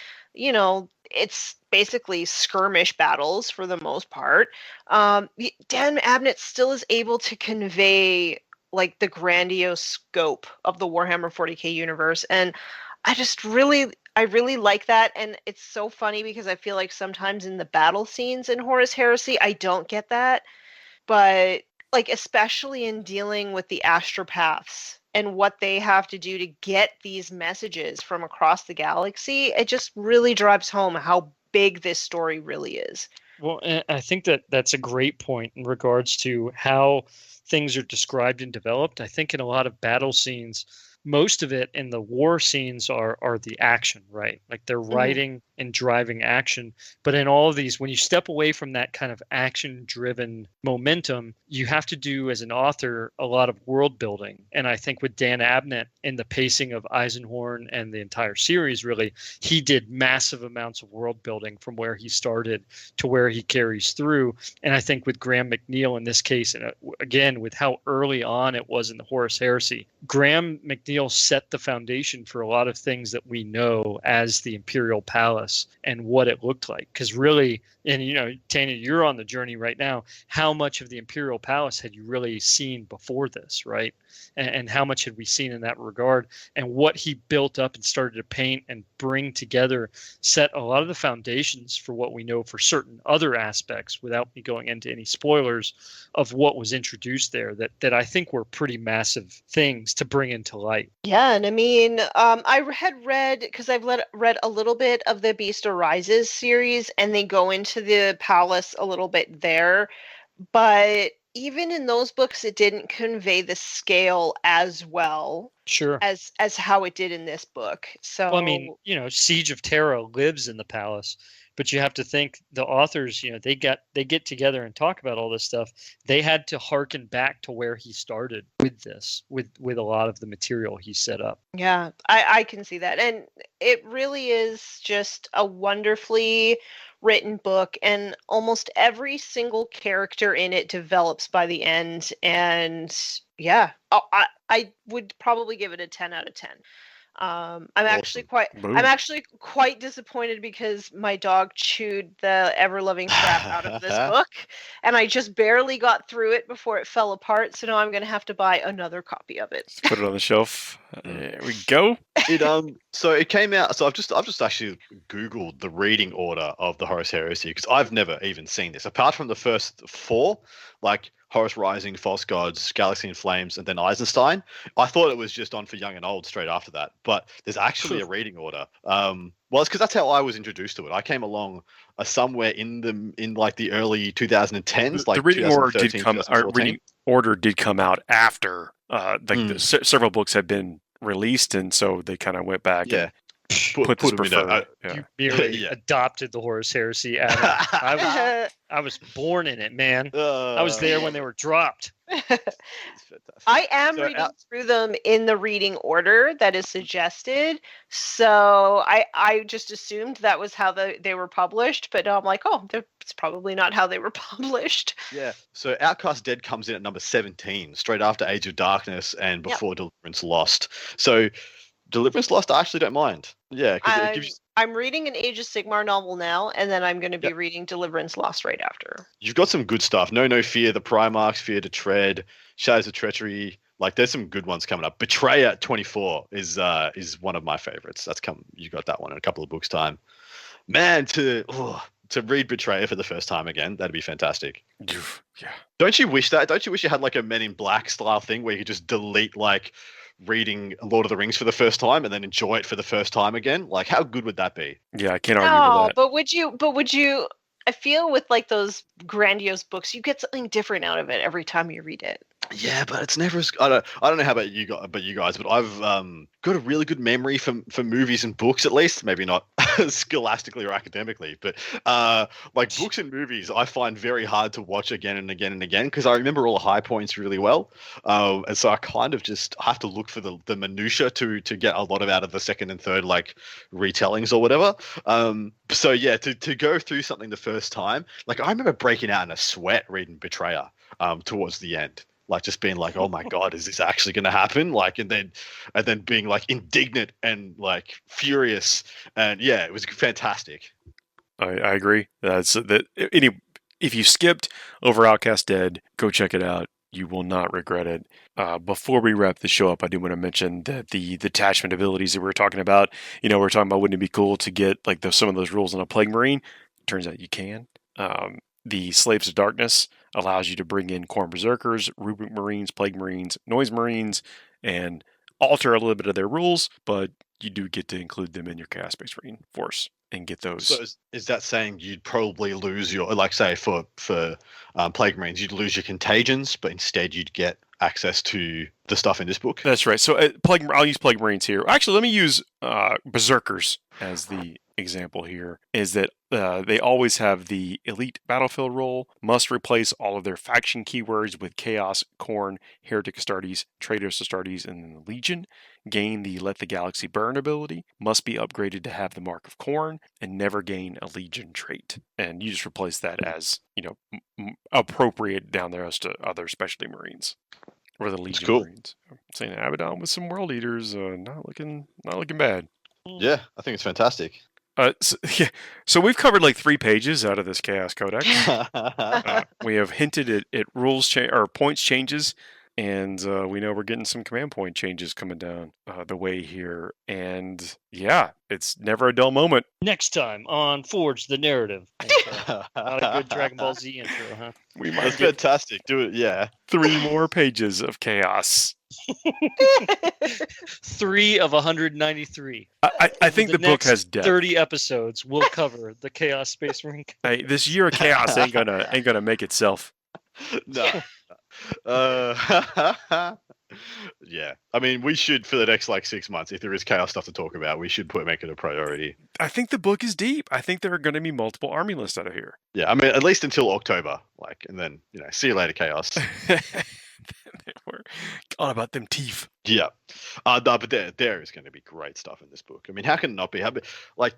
it's basically skirmish battles for the most part, Dan Abnett still is able to convey like the grandiose scope of the Warhammer 40k universe. And I really like that. And it's so funny because I feel like sometimes in the battle scenes in Horus Heresy, I don't get that. But like, especially in dealing with the astropaths and what they have to do to get these messages from across the galaxy, it just really drives home how big this story really is. Well, I think that's a great point in regards to how things are described and developed. I think in a lot of battle scenes, most of it in the war scenes are the action, right? Like they're writing and driving action. But in all of these, when you step away from that kind of action-driven momentum, you have to do, as an author, a lot of world building. And I think with Dan Abnett in the pacing of Eisenhorn and the entire series, really, he did massive amounts of world building from where he started to where he carries through. And I think with Graham McNeil in this case, and again, with how early on it was in the Horus Heresy, Graham McNeil set the foundation for a lot of things that we know as the Imperial Palace and what it looked like. Because really, and Tanya, you're on the journey right now. How much of the Imperial Palace had you really seen before this, right? And how much had we seen in that regard? And what he built up and started to paint and bring together set a lot of the foundations for what we know for certain other aspects, without me going into any spoilers of what was introduced there, that I think were pretty massive things to bring into light. Yeah, and I mean, I had read, because I've read a little bit of the Beast Arises series, and they go into the palace a little bit there, but even in those books, it didn't convey the scale as well, sure, as how it did in this book. So, well, I mean, Siege of Terra lives in the palace, But you have to think the authors, they get together and talk about all this stuff. They had to hearken back to where he started with this, with a lot of the material he set up. Yeah, I can see that. And it really is just a wonderfully written book, and almost every single character in it develops by the end. And yeah, I would probably give it a 10 out of 10. I'm actually quite disappointed because my dog chewed the ever-loving crap out of this book, and I just barely got through it before it fell apart. So now I'm going to have to buy another copy of it. Put it on the shelf. There we go. So it came out. So I've just actually Googled the reading order of the Horus Heresy, because I've never even seen this apart from the first 4, like Horus Rising, False Gods, Galaxy in Flames, and then Eisenstein. I thought it was just on for young and old straight after that, but there's actually a reading order. Well, it's because that's how I was introduced to it. I came along somewhere in like the early 2010s. Like the reading order did come out after several books had been released, and so they kind of went back and put this preferred. You merely adopted the Horus Heresy. I was born in it, man. I was there when they were dropped. I am reading through them in the reading order that is suggested. So I just assumed that was how they were published, but now I'm like, it's probably not how they were published. Yeah. So Outcast Dead comes in at number 17, straight after Age of Darkness and before Deliverance Lost. So Deliverance Lost, I actually don't mind. Yeah, because it gives you... I'm reading an Age of Sigmar novel now, and then I'm going to be reading Deliverance Lost right after. You've got some good stuff. No Fear, The Primarchs, Fear to Tread, Shadows of Treachery. Like, there's some good ones coming up. Betrayer at 24 is one of my favorites. You got that one in a couple of books' time. Man, to read Betrayer for the first time again, that'd be fantastic. Yeah. Don't you wish you had like a Men in Black style thing where you could just delete like reading Lord of the Rings for the first time and then enjoy it for the first time again? Like, how good would that be? Yeah, I can't argue with that. But would you I feel with like those grandiose books, you get something different out of it every time you read it. Yeah, but it's never as I don't know how about you guys, but I've got a really good memory for movies and books, at least. Maybe not scholastically or academically, but like books and movies I find very hard to watch again and again and again, because I remember all the high points really well, and so I kind of just have to look for the minutia to get a lot out of the second and third like retellings or whatever. So yeah, to go through something the first time, like I remember breaking out in a sweat reading Betrayer towards the end. Like just being like, oh my God, is this actually going to happen? Like, and then being like indignant and like furious, and yeah, it was fantastic. I agree. If you skipped over Outcast Dead, go check it out. You will not regret it. Before we wrap the show up, I do want to mention that the detachment abilities that we were talking about. You know, we're talking about wouldn't it be cool to get like some of those rules on a Plague Marine? Turns out you can. The Slaves of Darkness allows you to bring in Khârn Berserkers, Rubric Marines, Plague Marines, Noise Marines, and alter a little bit of their rules, but you do get to include them in your Chaos-Space Marine force and get those. So is that saying you'd probably lose your, like say for Plague Marines, you'd lose your contagions, but instead you'd get access to the stuff in this book? That's right. So I'll use Plague Marines here. Actually, let me use Berserkers as the example here, is that they always have the elite battlefield role, must replace all of their faction keywords with Chaos, Khârn, Heretic Astartes, Traitors Astartes, and then the Legion, gain the Let the Galaxy Burn ability, must be upgraded to have the Mark of Khârn, and never gain a Legion trait. And you just replace that as, appropriate down there as to other specialty Marines. Or the Legion Marines. I'm saying Abaddon with some World Eaters, not looking bad. Yeah, I think it's fantastic. So we've covered like 3 pages out of this Chaos Codex. We have hinted at rules or points changes, and we know we're getting some command point changes coming down the way here. And yeah, it's never a dull moment. Next time on Forge the Narrative. Not a good Dragon Ball Z intro, huh? That's fantastic. Do it, yeah. 3 more pages of chaos. 3 of 193. I think the book has depth. 30 episodes will cover the Chaos Space Marine. Hey, this year of chaos ain't gonna make itself. No. Yeah. Yeah, I mean, we should, for the next like 6 months, if there is chaos stuff to talk about, we should make it a priority. I think the book is deep. I think there are going to be multiple army lists out of here. Yeah, I mean, at least until October, like, and then see you later, chaos. We're all about them teeth. Yeah, no, but there is going to be great stuff in this book. I mean, how can it not be? Like,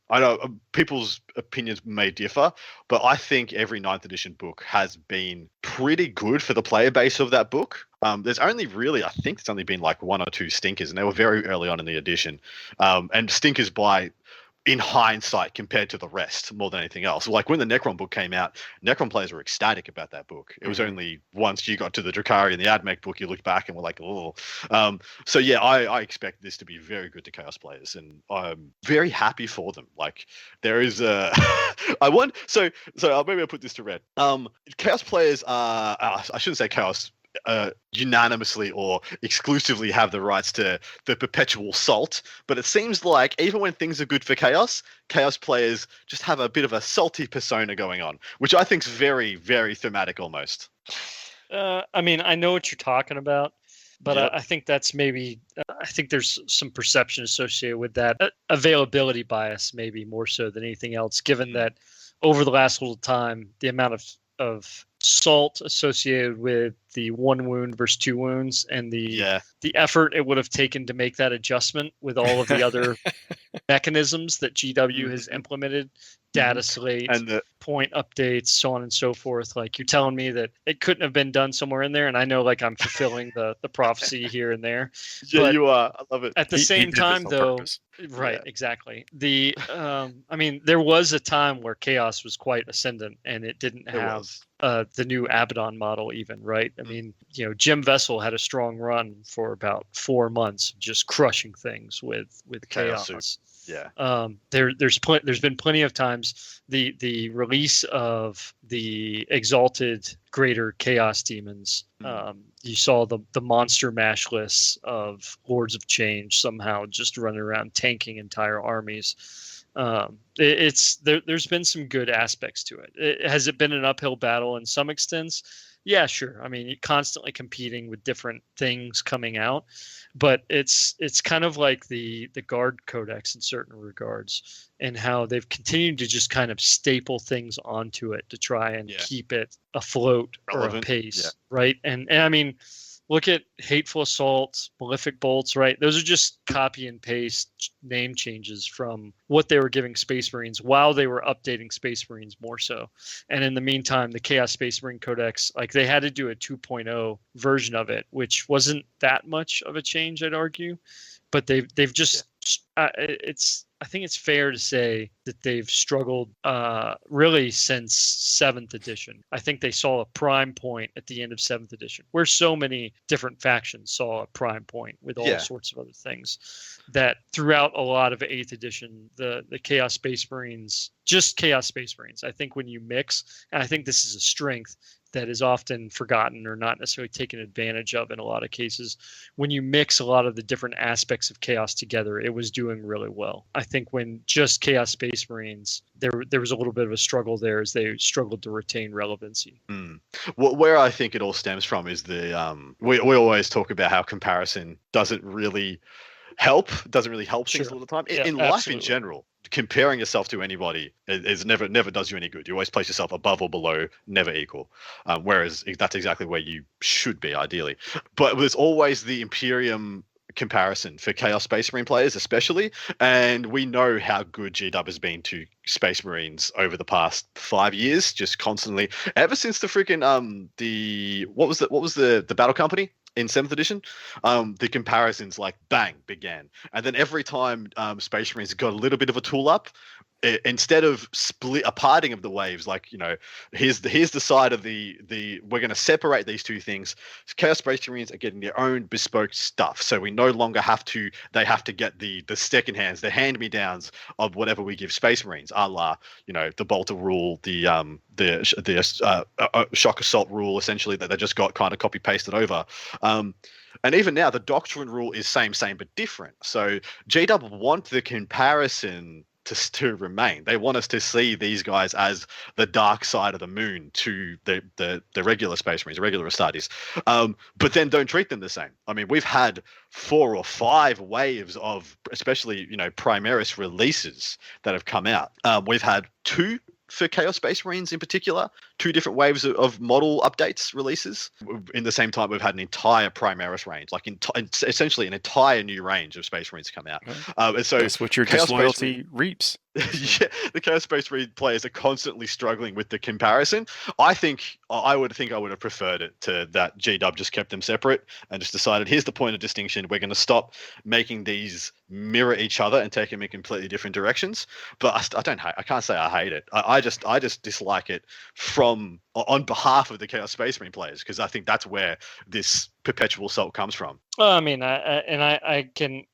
I know people's opinions may differ, but I think every 9th edition book has been pretty good for the player base of that book. There's only really, I think it's only been like 1 or 2 stinkers, and they were very early on in the edition. And stinkers in hindsight compared to the rest more than anything else. Like when the Necron book came out, Necron players were ecstatic about that book. It was only once you got to the Drakari and the Admech book, you looked back and were like, oh. So yeah, I expect this to be very good to Chaos players, and I'm very happy for them. Like there is a, so maybe I'll put this to Red. Chaos players are, I shouldn't say Chaos, unanimously or exclusively have the rights to the perpetual salt, but it seems like even when things are good for chaos players just have a bit of a salty persona going on, which I think is very, very thematic almost. I mean, I know what you're talking about, but Yep. I think that's maybe, I think there's some perception associated with that. Availability bias, maybe more so than anything else, given that over the last little time, the amount of salt associated with the 1 wound versus 2 wounds and the effort it would have taken to make that adjustment with all of the other mechanisms that GW has implemented, data slate, And point updates, so on and so forth. Like, you're telling me that it couldn't have been done somewhere in there, and I know like I'm fulfilling the prophecy here and there. yeah, But you are. I love it. at the He same did this time, on though, purpose. right, Yeah. exactly. I mean, there was a time where chaos was quite ascendant, and it didn't There have was. the new Abaddon model even, right? I mean, Jim Vessel had a strong run for about 4 months, just crushing things with Chaos chaos. Yeah. There's been plenty of times the release of the exalted greater chaos demons. You saw the monster mash lists of Lords of Change somehow just running around tanking entire armies. There's been some good aspects to it. Has it been an uphill battle in some extents? Yeah, sure. I mean, you're constantly competing with different things coming out, but it's kind of like the Guard Codex in certain regards, and how they've continued to just kind of staple things onto it to try and keep it afloat Relevant. or apace, Yeah. right? And I mean, look at Hateful Assault, Malefic Bolts, right? Those are just copy and paste name changes from what they were giving Space Marines while they were updating Space Marines more so. And in the meantime, the Chaos Space Marine Codex, like they had to do a 2.0 version of it, which wasn't that much of a change, I'd argue. But they've just I think it's fair to say that they've struggled really since 7th edition. I think they saw a prime point at the end of 7th edition, where so many different factions saw a prime point with all sorts of other things, that throughout a lot of 8th edition, the Chaos Space Marines, just Chaos Space Marines, I think when you mix, and I think this is a strength that is often forgotten or not necessarily taken advantage of in a lot of cases. When you mix a lot of the different aspects of chaos together, it was doing really well. I think when just Chaos Space Marines, there was a little bit of a struggle there as they struggled to retain relevancy. Where I think it all stems from is the we always talk about how comparison doesn't really help things all the time in life in general. Comparing yourself to anybody is never does you any good. You always place yourself above or below, never equal. Whereas that's exactly where you should be ideally. But there's always the Imperium comparison for Chaos Space Marine players, especially, and we know how good GW has been to Space Marines over the past 5 years, just constantly, ever since the freaking what was the Battle Company in 7th edition, the comparisons like bang began, and then every time Space Marines got a little bit of a tool up, instead of a parting of the waves, like here's the side of the we're going to separate these two things. Chaos Space Marines are getting their own bespoke stuff, so we no longer have to get the second hands, the hand me downs of whatever we give Space Marines, a la the Bolter rule, the shock assault rule, essentially, that they just got kind of copy pasted over. And even now, the doctrine rule is same but different. So GW want the comparison to remain. They want us to see these guys as the dark side of the moon to the regular Space Marines, regular Astartes, but then don't treat them the same. I mean, we've had 4 or 5 waves of, especially Primaris releases that have come out. We've had 2 for Chaos Space Marines in particular, 2 different waves of model updates releases. In the same time, we've had an entire Primaris range, like essentially an entire new range of Space Marines come out. And so that's what your Chaos disloyalty reaps. Yeah, the Chaos Space Marine players are constantly struggling with the comparison. I would have preferred it to that G-Dub just kept them separate and just decided, here's the point of distinction. We're going to stop making these mirror each other and take them in completely different directions. But I can't say I hate it. I just dislike it on behalf of the Chaos Space Marine players, because I think that's where this perpetual assault comes from. I mean, I can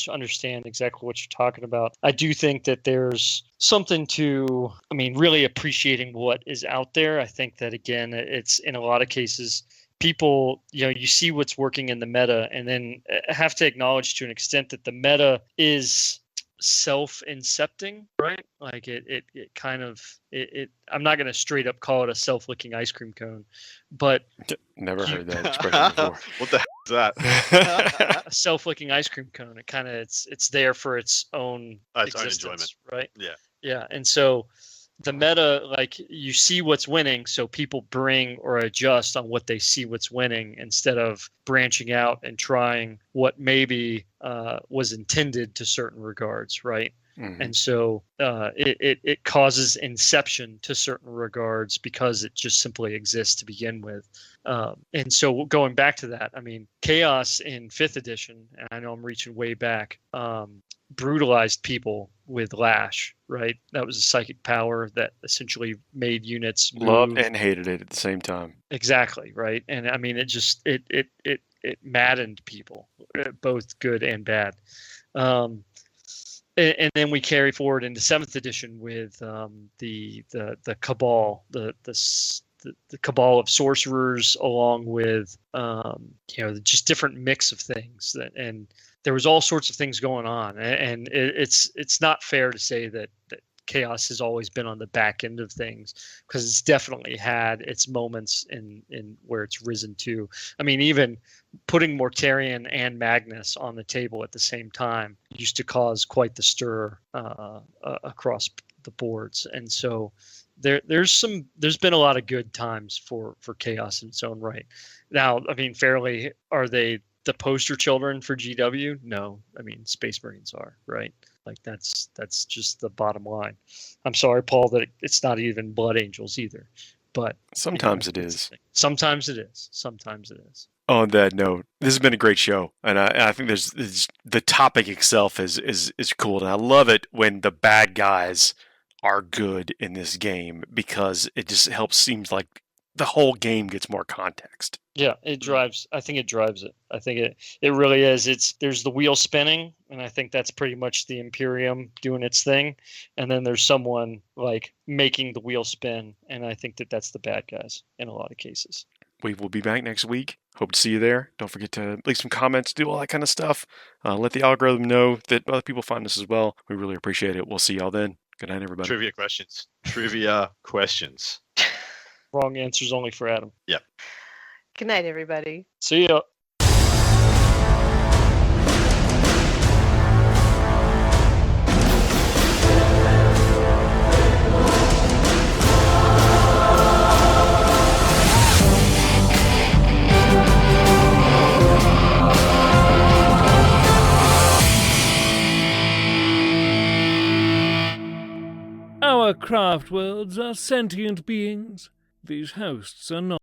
understand exactly what you're talking about. I do think that there's something to, really appreciating what is out there. I think that, again, it's in a lot of cases, people, you see what's working in the meta, and then have to acknowledge to an extent that the meta is self-incepting, right? Like it kind of, I'm not going to straight up call it a self-licking ice cream cone, but never heard that expression before. What the hell is that? A self-licking ice cream cone. It kind of, it's there for its own existence, own enjoyment, right? Yeah. And so the meta, like, you see what's winning, so people bring or adjust on what they see what's winning, instead of branching out and trying what maybe was intended to certain regards, right? Mm-hmm. And so it causes inception to certain regards because it just simply exists to begin with. And so going back to that, Chaos in 5th edition, and I know I'm reaching way back, brutalized people with Lash, right? That was a psychic power that essentially made units move. Loved and hated it at the same time. Exactly, right? And it just it maddened people, both good and bad. And then we carry forward into 7th edition with the Cabal, the Cabal of sorcerers, along with just different mix of things and there was all sorts of things going on, and it's not fair to say that Chaos has always been on the back end of things, because it's definitely had its moments in where it's risen to. Even putting Mortarion and Magnus on the table at the same time used to cause quite the stir across the boards, and so there's been a lot of good times for Chaos in its own right. Now, fairly, are they the poster children for GW? No. Space Marines are, right? Like that's just the bottom line. I'm sorry, Paul, that it's not even Blood Angels either, but sometimes it is. Sometimes it is. Sometimes it is. On that note, this has been a great show, and I think there's the topic itself is cool, and I love it when the bad guys are good in this game, because it just seems like the whole game gets more context. Yeah, I think it drives it. I think it really is. There's the wheel spinning, and I think that's pretty much the Imperium doing its thing. And then there's someone like making the wheel spin, and I think that's the bad guys in a lot of cases. We will be back next week. Hope to see you there. Don't forget to leave some comments, do all that kind of stuff. Let the algorithm know that other people find us as well. We really appreciate it. We'll see y'all then. Good night, everybody. Trivia questions. Wrong answers only for Adam. Yep. Good night, everybody. See ya. Our craft worlds are sentient beings. These hosts are not.